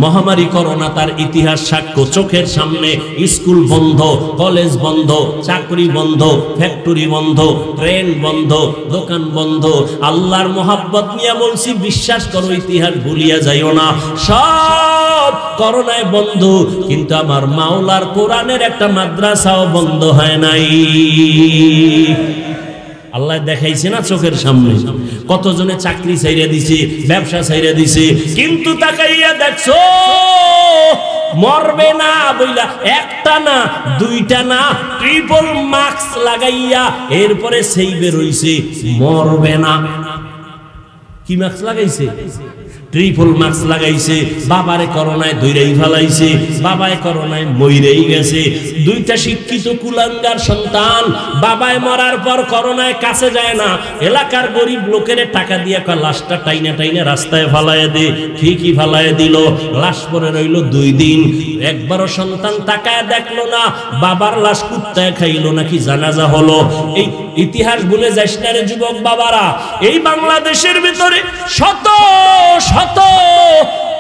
মহামারী করোনা তার ইতিহাস সাক্ষ্য, চোখের সামনে স্কুল বন্ধ, কলেজ বন্ধ, চাকরি বন্ধ, ফ্যাক্টরি বন্ধ, ট্রেন বন্ধ, দোকান বন্ধ। আল্লাহর মোহাব্বত নিয়ে বলছি, বিশ্বাস করো, ইতিহাস ভুলিয়া যাইও না, সব করোনায় বন্ধ। কিন্তু আমার মাওলার কোরআনের একটা মাদ্রাসাও বন্ধ হয় নাই। আল্লাহ দেখাইছে না চোখের সামনে, কতজনে চাকরি ছাইরা দিছে, ব্যবসা ছাইরা দিছে। কিন্তু তাকাইয়া দেখছো, মরবে না বইলা একটা না, দুইটা না, ট্রিপল মাস্ক লাগাইয়া এরপরে সেই বের হইছে, মরবে না। কি মাস্ক লাগাইছে? ট্রিপল মাস্ক লাগাইছে। বাবারে করোনায় ধইরাই ফেলাইছে, বাবায় করোনায় মইরেই গেছে। দুইটা শিক্ষিত কুলাঙ্গার সন্তান, বাবায় মরার পর করোনায় কাছে যায় না, এলাকার গরিব লোকের টাকা দিয়ে লাশটা টাইনা টাইনা রাস্তায় ফালাইয়া দে। ঠিকই ফালাইয়া দিল, লাশ পরে রইল 2 দিন। একবারও সন্তান তাকায় দেখলো না বাবার লাশ কুত্তায় খাইলো নাকি জানাজা হলো। এই ইতিহাস ভুলে যাস না রে যুবক বাবারা। এই বাংলাদেশের ভিতরে শত শত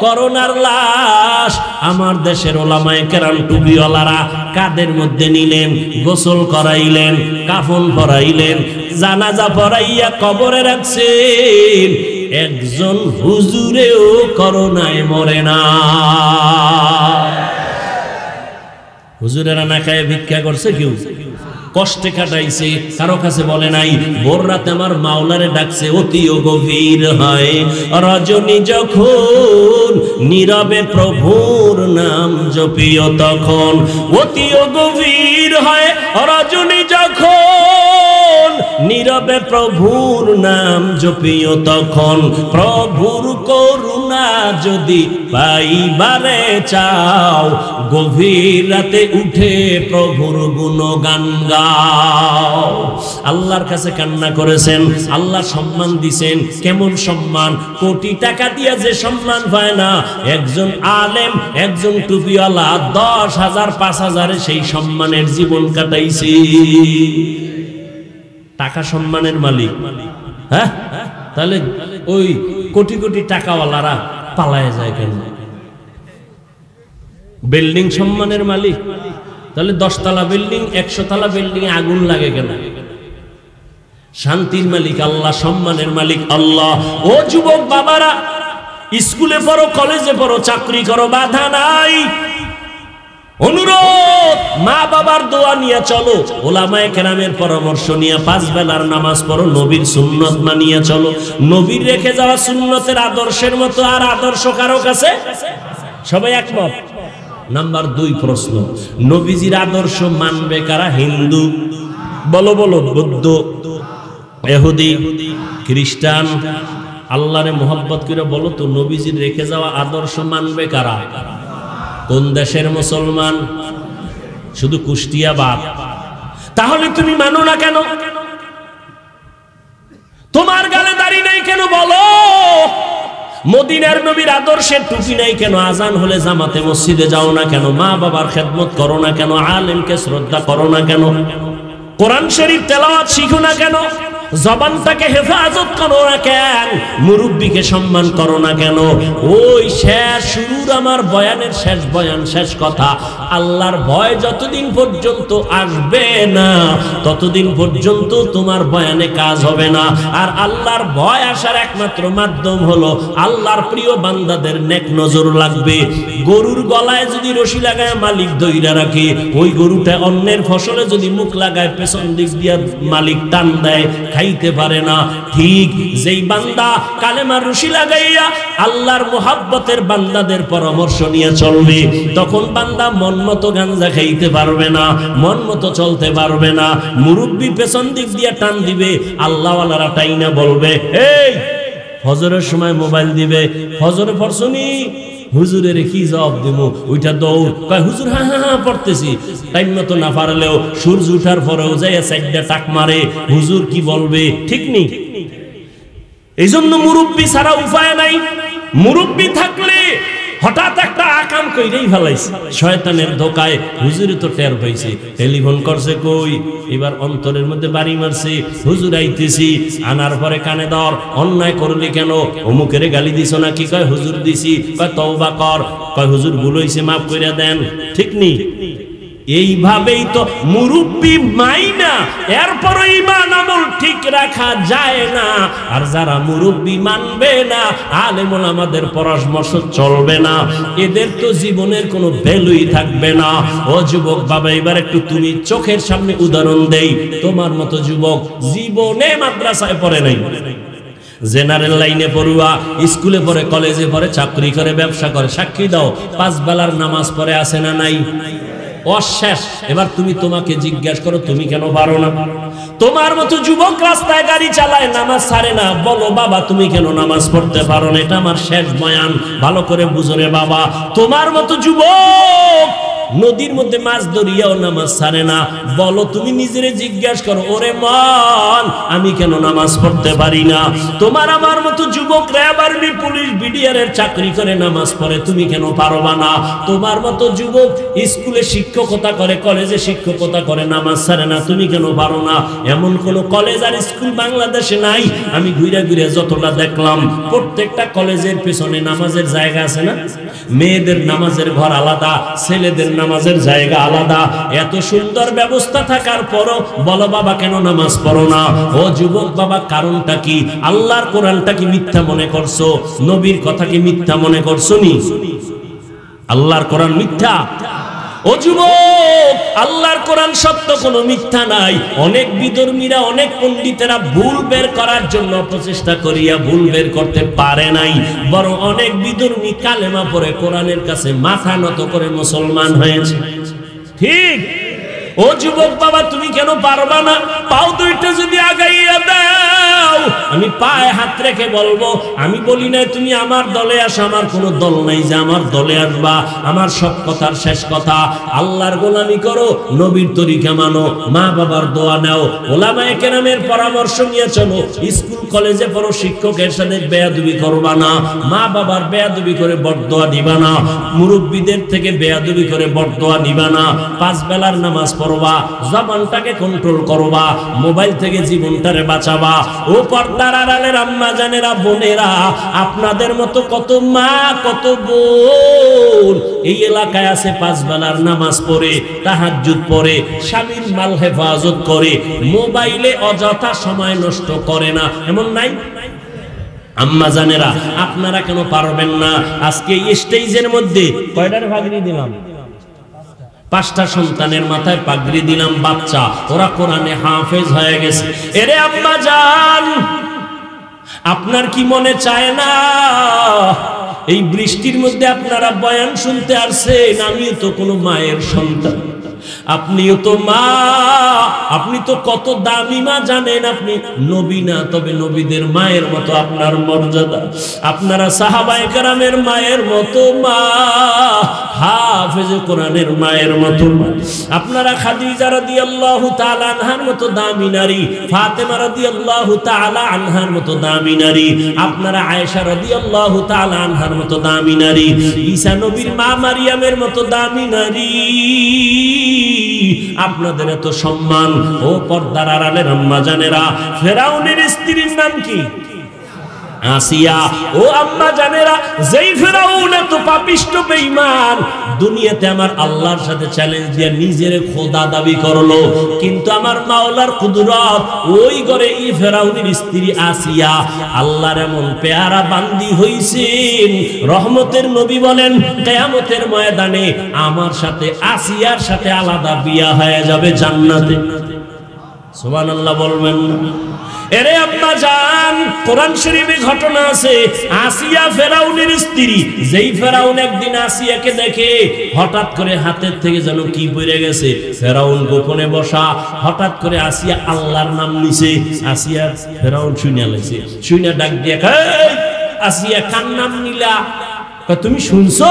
করোনার লাশ আমার দেশের ওলামায়ে কেরাম টুপিওয়ালারা কাদের মধ্যে নিলেন, গোসল করাইলেন, কাফন পরাইলেন, জানাজা পরাইয়া কবরে রাখছেন। একজন হুজুরেও করোনায় মরে না। হুজুরেরা না খায় ভিক্ষা করছে, কেউ কষ্টে কাটাইছে, কারো কাছে বলে নাই। ভোর রাতে আমার মাওলারে ডাকছে, অতিও গভীর হয় রজনী যখন, নীরবে প্রভুর নাম জপিও তখন। অতিও গভীর হয় রজনী যখন, নীরবে প্রভুর নাম জপিও তখন। প্রভুর করুণা যদি পাইবারে চাও, গভীর রাতে উঠে প্রভুর গুণগান গাও। আল্লাহর কাছে কান্না করেছেন, আল্লাহ সম্মান দিছেন। কেমন সম্মান? কোটি টাকা দিয়া যে সম্মান পায় না, একজন আলেম, একজন টুপিওয়ালা 10,000 5,000 সেই সম্মানের জীবন কাটাইছে। টাকা সম্মানের মালিক। হ্যাঁ, তাহলে ওই কোটি কোটি টাকাওয়ালারা পালায় যায় কেন? বিল্ডিং সম্মানের মালিক, তাহলে 10 তলা বিল্ডিং, 100 তলা বিল্ডিং এ আগুন লাগে কেন? শান্তির মালিক আল্লাহ, সম্মানের মালিক আল্লাহ। ও যুবক বাবারা, স্কুলে পড়ো, কলেজে পড়ো, চাকরি করো, বাধা নাই। অনুরোধ, মা বাবার দোয়া নিয়ে চলো, ওলামায়ে কেরামের পরামর্শ নিয়ে 5 বেলার নামাজ পড়ো, নবীর সুন্নত মানিয়ে চলো। নবীর রেখে যাওয়া সুন্নতের আদর্শের মতো আর আদর্শ কারো কাছে? সবাই একমত? নাম্বার 2 প্রশ্ন, নবীজির আদর্শ মানবে কারা? হিন্দু বলো বলো, বৌদ্ধ, ইহুদি, খ্রিস্টান। আল্লাহরে মোহাব্বত করে বলো তো, নবীজির রেখে যাওয়া আদর্শ মানবে কারা? কোন দেশের মুসলমান? শুধু কুষ্টিয়া বাদ। তাহলে তুমি মানো না কেন? তোমার গালে দাড়ি নাই কেন বলো? মদিনার নবীর আদর্শের টুপি নাই কেন? আজান হলে জামাতে মসজিদে যাও না কেন? মা বাবার খেদমত করো না কেন? আলেমকে শ্রদ্ধা করো না কেন? কোরআন শরীফ তেলাওয়াত শিখো না কেন? জবানটাকে হেফাজত করো না কেন, মুরব্বীকে সম্মান করো না কেন? ওই শেষ শুরুর আমার বয়ানের শেষ বয়ান, শেষ কথা, আল্লাহর ভয় যতদিন পর্যন্ত আসবে না ততদিন পর্যন্ত তোমার বয়ানে কাজ হবে না। আর আল্লাহর ভয় আসার একমাত্র মাধ্যম হলো আল্লাহর প্রিয় বান্দাদের নেক নজর লাগবে। গরুর গলায় যদি রশি লাগায় মালিক দইরা রাখে, ওই গরুটা অন্যের ফসলে যদি মুখ লাগায় পেছন দিক দিয়া মালিক টান দেয়, খাইতে পারে না। ঠিক যেই বান্দা কালেমার রশি লাগাইয়া আল্লাহর মুহাব্বতের বান্দাদের পরামর্শ নিয়ে চলবে, তখন বান্দা মন মতো গাঞ্জা খাইতে পারবে না, মন মতো চলতে পারবে না। মুরব্বী পেছন দিক দিয়ে টান দিবে, আল্লাহওয়ালারা টাইনা বলবে, এই ফজরের সময় মোবাইল দিবে, ফজরে পড়ছনি? হুজুরের কি জবাব দিব? ওইটা দৌড় কয়, হুজুর হ্যাঁ হ্যাঁ হ্যাঁ পড়তেছি। টাইম মতো না পারলেও সূর্য উঠার পরেও যাইয়া চারটা টাক মারে, হুজুর কি বলবে? ঠিক নেই। এই জন্য মুরব্বী ছাড়া উপায় নাই। মুরব্বী থাকলে হঠাৎ একটা আকাম কইরেই ফেলাইছে, শয়তানের ধোকায় হুজুরে তো টের পাইছে, টেলিফোন করছে, কই এবার অন্তরের মধ্যে বাড়ি মারছে, হুজুর আইতেছি। আনার পরে কানে ধর, অন্যায় করলি কেন? অমুকের গালি দিছ না? কি কয়, হুজুর দিছি। কয় তওবা কর। কয় হুজুর ভুল হইছে, মাফ কইরা দেন। ঠিক নি? এইভাবেই তো মুরব্বী মাইনা এরপর ঈমান আমল ঠিক রাখা যায় না। আর যারা মুরব্বী মানবে না, আলেম ওলামাদের পরামর্শ চলবে না, এদের তো জীবনের কোনো ভ্যালুই থাকবে না। ও যুবক বাবা, এবার একটু তুমি চোখের সামনে উদাহরণ দেই। তোমার মতো যুবক জীবনে মাদ্রাসায় পড়ে নাই, জেনারেল লাইনে পড়ুয়া, স্কুলে পড়ে, কলেজে পড়ে, চাকরি করে, ব্যবসা করে, সাক্ষী দাও 5 বেলার নামাজ পড়ে আছে না নাই? অশেষ। এবার তুমি তোমাকে জিজ্ঞাসা করো, তুমি কেন পারো না? তোমার মতো যুবক রাস্তায় গাড়ি চালায়, নামাজ ছাড়ে না, বলো বাবা তুমি কেন নামাজ পড়তে পারো না? এটা আমার শেষ বয়ান, ভালো করে বুঝো রে বাবা। তোমার মতো যুবক নদীর মধ্যে মাছ ধরিয়াও নামাজ ছাড়ে না, বলো তুমি নিজেরে জিজ্ঞাসা করো, ওরে মন আমি কেন নামাজ পড়তে পারি না? তোমার আমার মতো যুবক র্যাব আর্মি পুলিশ বিডিআরের চাকরি করে নামাজ পড়ে, তুমি কেন পারবা না? তোমার মতো যুবক স্কুলে শিক্ষকতা করে, কলেজে শিক্ষকতা করে, নামাজ ছাড়ে না, তুমি কেন পারো না? এমন কোন কলেজ আর স্কুল বাংলাদেশে নাই। আমি ঘুরে ঘুরে যতটা দেখলাম, প্রত্যেকটা কলেজের পেছনে নামাজের জায়গা আছে না? মেয়েদের নামাজের ঘর আলাদা, ছেলেদের নামাজের জায়গা আলাদা। এত সুন্দর ব্যবস্থা থাকার পরও বলো বাবা কেন নামাজ পড়ো না? ও যুবক বাবা, কারণটা কি? আল্লাহর কোরআনটা কি মিথ্যা মনে করছো? নবীর কথা কি মিথ্যা মনে করছো? নি আল্লাহর কোরআন মিথ্যা? ও যুবক, আল্লাহর কোরআন সত্য, কোনো মিথ্যা নাই। অনেক বিধর্মীরা, অনেক পণ্ডিতেরা ভুল বের করার জন্য প্রচেষ্টা করিয়া ভুল বের করতে পারে নাই, বরং অনেক বিধর্মী কালেমা পড়ে কোরআনের কাছে মাথা নত করে মুসলমান হয়েছে। ঠিক? ও যুবক বাবা, তুমি কেন পারবা না? পাও দুইটা যদি আগাইয়া দাও, আমি পায়ে হাত রেখে বলবো, আমি বলি না তুমি আমার দলে আসো, আমার কোনো দল নাই যে আমার দলে আসবা। আমার সব কথার শেষ কথা, আল্লাহর গোলামি করো, নবীর তরিকা মানো, মা বাবার দোয়া নাও, ওলামায়ে কেরামের পরামর্শ নিয়ে চলো। স্কুল কলেজে পড়ো, শিক্ষকের সাথে বেয়াদবি করবা না, মা বাবার বেয়াদবি করে বরদোয়া দিবা না, মুরব্বীদের থেকে বেয়াদবি করে বরদোয়া দিবা না, 5 বেলার নামাজ পড়বা, জবানটাকে কন্ট্রোল করবা, মোবাইল থেকে জীবনটারে বাঁচাবা। ও পর্দার আড়ালের আম্মা জানেরা, বোনেরা, আপনাদের মতো কত মা, কত বোন এই এলাকায় আছে, 5 বেলার নামাজ পড়ে, তাহাজ্জুদ পড়ে, স্বামীর মাল হেফাজত করে, মোবাইলে অযথা সময় নষ্ট করে না, এমন নাই? আম্মা জানেরা, আপনারা কেন পারবেন না? আজকে এই স্টেজের মধ্যে কয়টার পাগড়ি দিলাম? 5টা সন্তানের মাথায় পাগড়ি দিলাম, বাচ্চা, ওরা কোরআনে হাফেজ হয়ে গেছে। এরে আম্মা জান, আপনার কি মনে চায় না এই বৃষ্টির মধ্যে আপনারা বয়ান শুনতে আসছেন? আমিও তো কোনো মায়ের সন্তান, আপনিও তো মা, আপনি তো কত দামি মা জানেন? আপনি নবী না, তবে নবীদের মায়ের মতো আপনার মর্যাদা। আপনারা সাহাবায়ে কেরামের মায়ের মতো মা, হাফেজে কোরআনের মায়ের মতো মা। আপনারা খাদিজা রাদিয়াল্লাহু তাআলা আনহার মতো দামি নারী, ফাতেমা রাদিয়াল্লাহু তাআলা আনহার মতো দামি নারী, আপনারা আয়েশা রাদিয়াল্লাহু তাআলা আনহার মতো দামি নারী, ঈসা নবীর মা মারিয়ামের মতো দামি নারী। আপনাদের এত সম্মান। ও পর্দার আড়ালের আম্মা জানেরা, ফেরাউনের স্ত্রীর নাম কি? আসিয়া। ও আম্মা জানেরা, যেই ফেরাউন এত পাপিষ্ট বেঈমান, দুনিয়াতে আমার আল্লাহর সাথে চ্যালেঞ্জ দিয়ে নিজের খোদা দাবি করলো, কিন্তু আমার মাওলার কুদরত, ওই ঘরে এই ফেরাউনের স্ত্রী আসিয়া আল্লাহর এমন পেয়ারা বান্দি হইছেন, রহমতের নবী বলেন কিয়ামতের ময়দানে আমার সাথে আসিয়ার সাথে আলাদা বিয়া হয়ে যাবে জান্নাতে। সুবহানাল্লাহ বলবেন না? এরে আম্মা জান, কোরআন শরীফে ঘটনা আছে, আসিয়া ফেরাউনের স্ত্রী। যেই ফেরাউন একদিন আসিয়াকে দেখে, হঠাৎ করে হাতের থেকে যেন কি পড়ে গেছে, ফেরাউন গোপনে বসা, হঠাৎ করে আসিয়া আল্লাহর নাম নিছে। আসিয়া ফেরাউন শুনে লাইছে, শুনে ডাক দিয়ে আসিয়া কার নাম নিলা? তুমি শুনছো?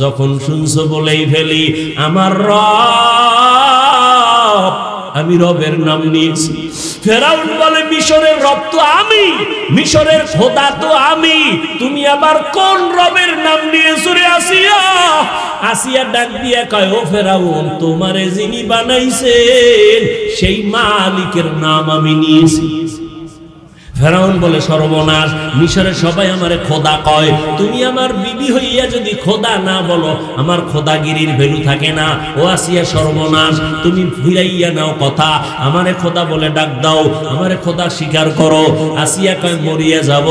যখন শুনছো বলেই ফেলি, আমার রব, আমি রবের নাম নিয়েছি। ফেরাউন বলে মিশরের রব তো আমি, মিশরের খোদা তো আমি, তুমি আবার কোন রবের নাম নিয়েছো রে আসিয়া? আসিয়া ডাক দিয়া কয়, ও ফেরাউন, তোমারে যিনি বানাইছেন সেই মালিকের নাম আমি নিয়েছি। ফেরাউন বলে সর্বনাশ, মিশরের সবাই আমারে খোদা কয়, তুমি আমার বিবি হইয়া যদি খোদা না বলো, আমার খোদাগিরির ভ্যালু থাকে না। ও আসিয়া সর্বনাশ, তুমি ফিরাইয়া নাও কথা, আমারে খোদা বলে ডাক দাও, আমারে খোদা স্বীকার করো। আসিয়া কয়, মরিয়া যাব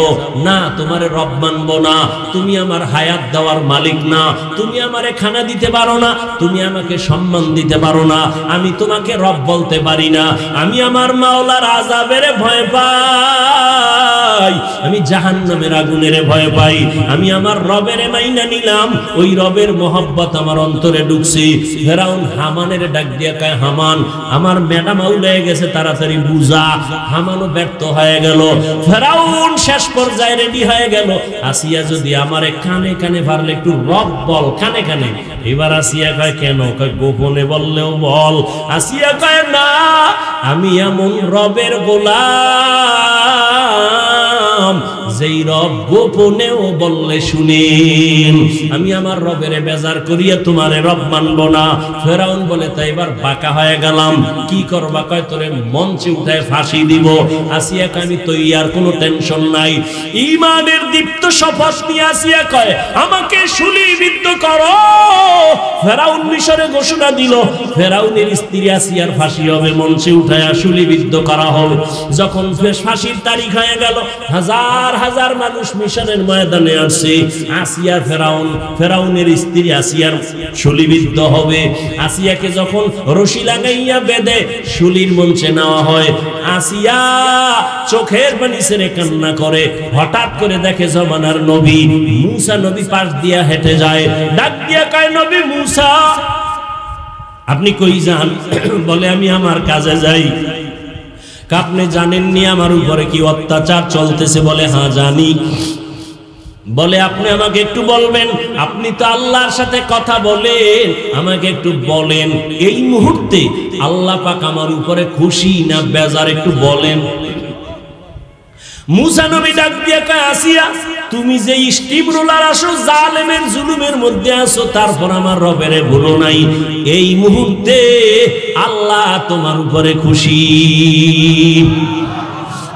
না, তোমারে রব মানবো না, তুমি আমার হায়াত দেওয়ার মালিক না, তুমি আমারে খানা দিতে পারো না, তুমি আমাকে সম্মান দিতে পারো না, আমি তোমাকে রব বলতে পারি না, আমি আমার মাওলার আযাবের ভয় পাই, আমি জাহান্নামের আগুনের ভয় পাই, আমি আমার রবের মাইনা নিলাম, ওই রবের মোহাব্বত আমার অন্তরে ঢুকছে। ফেরাউন হামানের ডাক দিয়া কয়, হামান, আমার ম্যাডাম আউলে গেছে, তাড়াতাড়ি বুঝা। হামানও ব্যর্থ হয়ে গেল। ফেরাউন শেষ পর্যায়ে রেডি হয়ে গেল, আসিয়া যদি আমারে কানে কানে পারলে একটু রব বল, কানে কানে। এবার আসিয়া কয়, কেন? কয়, গোপনে বললেও বল। আসিয়া কয়, না, আমি এমন রবের গোলাম যেই রব গোপনেও বললে শুনেন, আমি আমার রবের বেজার করিয়া তোমারে রব মানব না। ফেরাউন বলে, তাই এবার বাঁকা হয়ে গেলাম, কি করবা? কয়, তোরে মঞ্চে উঠায় ফাঁসি দিব। আসিয়া কয়, আমি তৈয়ার, কোনো টেনশন নাই। ঈমানের দীপ্ত শপথ নিয়ে আসিয়া কয়, আমাকে শুলিবিদ্ধ করো। ফেরাউন মিশরে ঘোষণা দিল, ফেরাউনের স্ত্রী আসিয়ার ফাঁসি হবে, মঞ্চে উঠায় শুলিবিদ্ধ করা হবে। যখন ফাঁসির তারিখ হয়ে গেল, হাজার হাজার মানুষ মিশরের ময়দানে আসছে। আসিয়া ফেরাউনের স্ত্রী আসিয়ার শুলিবিদ্ধ হবে। আসিয়াকে যখন রশি লাগাইয়া বেঁধে শুলির মঞ্চে নেওয়া হয়, আসিয়া চোখের পানি ছেড়ে কান্না করে। হঠাৎ করে দেখে জমানার নবী মুসা নবী পাশ দিয়া হেঁটে যায়, ডাক দিয়া কয়, নবী মুসা, আপনি কই যান? বলে, আমি আমার কাজে যাই। আপনি জানেননি আমার উপরে কি অত্যাচার চলতেছে? বলে, হ্যাঁ জানি। বলে, আপনি আমাকে একটু বলবেন, আপনি তো আল্লাহর সাথে কথা বলেন, আমাকে একটু বলেন এই মুহূর্তে আল্লাহ পাক আমার উপরে খুশি না বেজার, একটু বলেন। মুসা নবী ডাক দিয়ে কয়, আসিয়া, তুমি যে স্টিম রোলার আসো, জালেমের জুলুমের মধ্যে আসো, তারপর আমার রবের ভুলো নাই, এই মুহূর্তে আল্লাহ তোমার উপরে খুশি।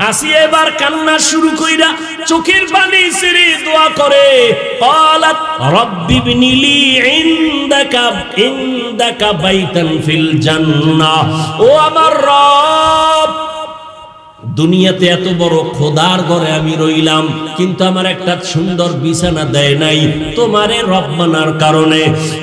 আসিয়া এবার কান্না শুরু কইরা চোখের পানি ছেড়ে দোয়া করে, ক্বালাত রাব্বি বিনিলি ইনদাকা বাইতান ফিল জান্নাহ। ও আমার রব, দুনিয়াতে এত বড় খোদার ঘরে আমি রইলাম, কিন্তু আমার একটা সুন্দর বিছানা দেয় নাই তোমারে রব মানার কারণে।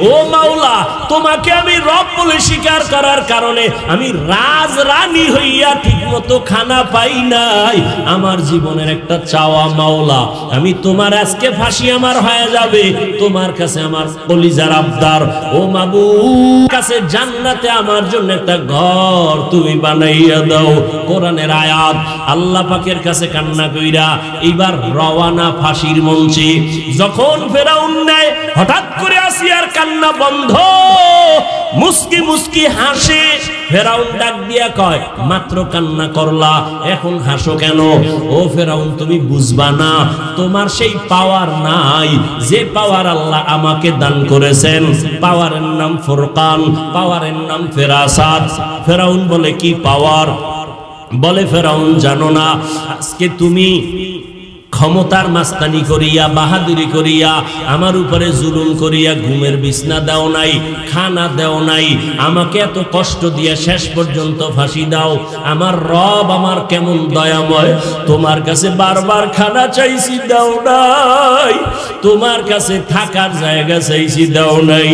ও মাওলা, তোমাকে আমি রব বলে স্বীকার করার কারণে আমি রাজরানী হইয়া ঠিকমতো খানা পাই নাই। আমার জীবনের একটা চাওয়া মাওলা, আমি তোমার আজকে ফাঁসি আমার হয়ে যাবে, তোমার কাছে আমার কলিজার আবদার, ও মাবুদ, কাছে জান্নাতে আমার জন্য একটা ঘর তুমি বানাইয়া দাও। কোরআনের আয়াত, আল্লাহ পাকের কাছে কান্না কইরা এইবার রওয়ানা ফাঁসির মঞ্চে। যখন ফেরাউন নেয় হঠাৎ করে আসিয়ার কান্না বন্ধ, মুস্কি মুস্কি হাসে। ফেরাউন ডাক দিয়া কয়, মাত্র কান্না করলা, এখন হাসো কেন? ও ফেরাউন, তুমি বুঝবা না, তোমার সেই পাওয়ার নাই যে পাওয়ার আল্লাহ আমাকে দান করেছেন। পাওয়ারের নাম ফুরকান, পাওয়ারের নাম ফেরাসাত। ফেরাউন বলে, কি পাওয়ার? বলে, ফেরাউন জানো না, আজকে তুমি ক্ষমতার মাস্তানি করিয়া, বাহাদুরি করিয়া, আমার উপরে জুলুম করিয়া ঘুমের বিছনা দাও নাই, খানা দাও নাই, আমাকে এত কষ্ট দিয়ে শেষ পর্যন্ত ফাঁসি দাও। আমার রব আমার কেমন দয়াময়, তোমার কাছে বারবার খানা চাইছি, দাও নাই, তোমার কাছে থাকার জায়গা চাইছি, দাও নাই।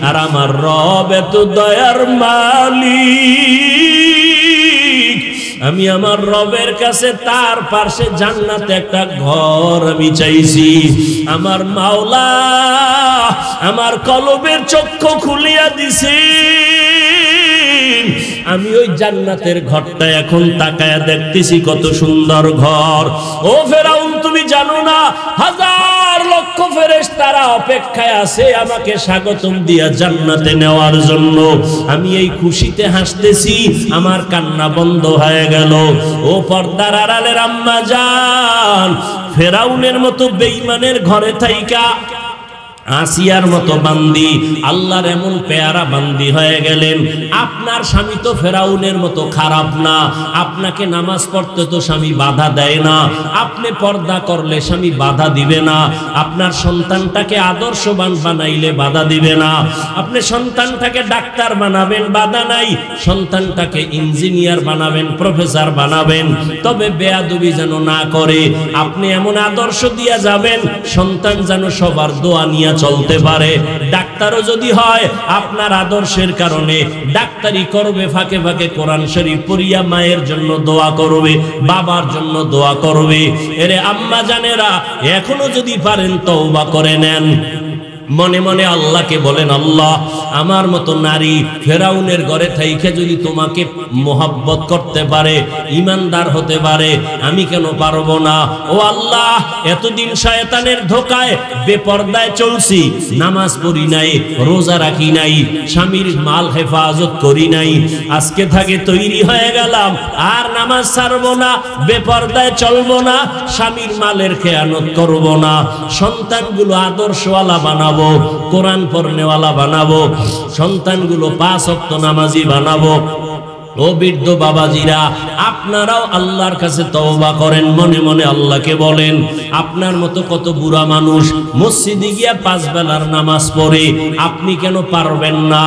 আর আমার রব এত দয়ার মালিক, আমি আমার রবের কাছে তার পাশে জান্নাতে একটা ঘর আমি চাইছি। আমার মাওলা আমার কলবের চক্ষু খুলিয়া দিছে, আমি ওই জান্নাতের ঘরটা এখন তাকায়া দেখতেছি, কত সুন্দর ঘর। ও ফেরাউন, তুমি জানো না, হাজার লক্ষ ফেরেশতারা অপেক্ষায় আছে আমাকে স্বাগতম দিয়া জান্নাতে নেওয়ার জন্য। আমি এই খুশিতে হাসতেছি, আমার কান্না বন্ধ হয়ে গেল। ও পর্দার আড়ালের আম্মা জান, ফেরাউনের মতো বেঈমানের ঘরে থাইকা আসিয়ার মতো বান্দি আল্লাহর এমন পেয়ারা বান্দি হয়ে গেলেন। আপনার স্বামী তো ফেরাউনের মতো খারাপ না, আপনাকে নামাজ পড়তে তো স্বামী বাধা দেয় না, আপনি পর্দা করলে স্বামী বাধা দিবে না, আপনার সন্তানটাকে আদর্শবান বানাইলে বাধা দিবে না, আপনি সন্তানটাকে ডাক্তার বানাবেন, বাধা নাই, সন্তানটাকে ইঞ্জিনিয়ার বানাবেন, প্রফেসর বানাবেন, তবে বেয়াদবি যেন না করে। আপনি এমন আদর্শ দিয়া যাবেন, সন্তান যেন সবার দোয়া নিয়ে চলতে পারে। ডাক্তারও যদি হয়, আপনার আদর্শের কারণে ডাক্তারি করবে, ফাঁকে ফাঁকে কোরআন শরীফ পড়িয়া মায়ের জন্য দোয়া করবে, বাবার জন্য দোয়া করবে। এরে আম্মা জানেরা, এখনো যদি পারেন তওবা করে নেন, মনে মনে আল্লাহকে বলেন, আল্লাহ আমার মতো নারী ফেরাউনের ঘরে থাইকে যদি তোমাকে মোহাব্বত করতে পারে, ইমানদার হতে পারে, আমি কেন পারবো না? ও আল্লাহ, এতদিন শয়তানের ধোকায় বেপরদায় চলছি, নামাজ পড়ি নাই, রোজা রাখি নাই, স্বামীর মাল হেফাজত করি নাই, আজকে থেকে তৈরি হয়ে গেলাম, আর নামাজ ছাড়বো না, বেপরদায় চলবো না, স্বামীর মালের খেয়ানত করবো না, সন্তানগুলো আদর্শওয়ালা বানাবো, কোরআন পড়নেওয়ালা বানাবো, সন্তানগুলো 5 ওয়াক্ত নামাজি বানাবো। ও বৃদ্ধ বাবাজিরা, আপনারাও আল্লাহর কাছে তওবা করেন, মনে মনে আল্লাহকে বলেন। আপনার মতো কত বুড়া মানুষ মসজিদে গিয়া 5 বেলার নামাজ পড়ে, আপনি কেন পারবেন না?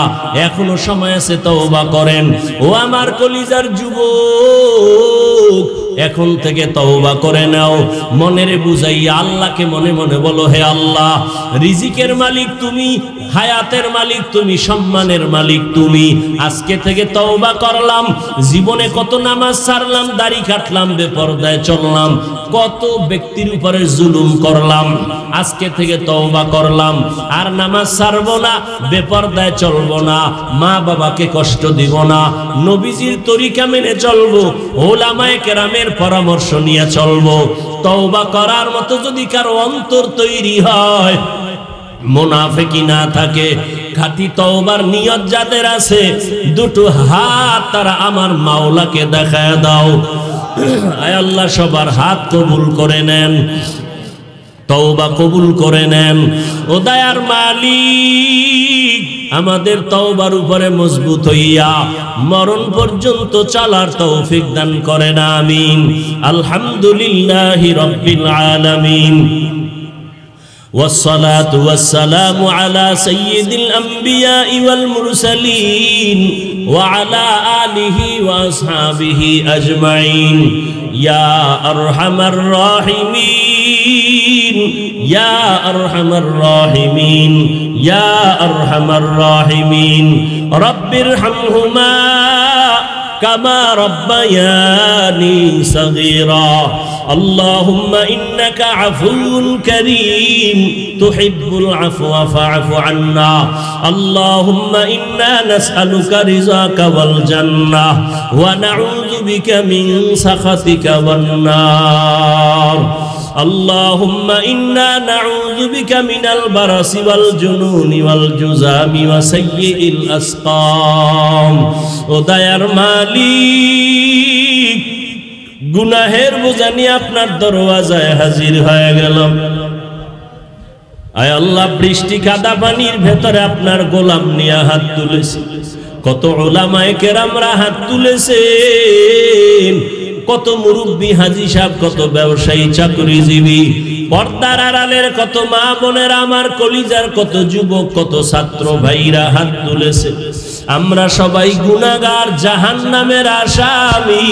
এখনো সময় আছে, তওবা করেন। ও আমার কলিজার যুবক, এখন থেকে তওবা করে নাও, মনেরে বুঝাইয়া আল্লাহকে মনে মনে বলো, হে আল্লাহ, রিজিকের মালিক তুমি, হায়াতের মালিক তুমি, সম্মানের মালিক তুমি। আজকে থেকে তওবা করলাম, জীবনে কত নামাজ ছাড়লাম, দাড়ি কাটলাম, বেপরদায় চললাম, কত ব্যক্তির উপরে জুলুম করলাম, আজকে থেকে তওবা করলাম, আর নামাজ ছাড়বো না, বেপরদায় চলবো না, মা বাবাকে কষ্ট দিব না, নবীজির তরিকা মেনে চলবো, ওলামায়ে কেরামের পরামর্শ নিয়ে চলবো। তওবা করার মতো যদি কারো অন্তর তৈরি হয়, মুনাফিকি না থাকে, খাঁটি তওবার নিয়ত যাদের আছে, দুটো হাত তারা আমার মাওলাকে দেখায় দাও। আয় আল্লাহ, সবার হাত কবুল করে নেন, তওবা কবুল করে নেন। ও দয়ার মালিক, আমাদের তওবার উপরে মজবুত হইয়া মরণ পর্যন্ত চলার তৌফিক দান করেন, আমিন। আলহামদুলিল্লাহি রাব্বিল আলামিন। والصلاة والسلام على سيد الأنبياء والمرسلين وعلى آله وأصحابه أجمعين يا أرحم الراحمين يا أرحم الراحمين يا أرحم الراحمين رب ارحمهما كما ربياني صغيرا আল্লাহুম্মা ইন্নাকা আফুউন কারীম তুহিব্বুল আফওয়া ফা'ফু আন্না আল্লাহুম্মা ইন্না নাসআলুকা রিযাকা ওয়াল জান্নাহ ওয়া নাউযু বিকা মিন সাখাতিকা ওয়ান নার اللهم إنا نعوذ بك من البرص والجنون والجذام وسيء الأسقام ও দয়ার মালিক গুনাহের বোঝা নিয়ে আপনার দরওয়াজায় হাজির হয়ে গেলাম আয় আল্লাহ বৃষ্টি কাদা পানির ভেতরে আপনার গোলাম নিয়ে হাত তুলেছি কত উলামায়ে কেরামরা হাত তুলেছেন কত মুরব্বী হাজী সাহেব কত ব্যবসায়ী চাকরিজীবী পর্দার আড়ালের কত মা বোনেরা আমার কলিজার কত যুবক কত ছাত্র ভাইরা হাত তুলেছে আমরা সবাই গুনাহগার জাহান্নামের আসামি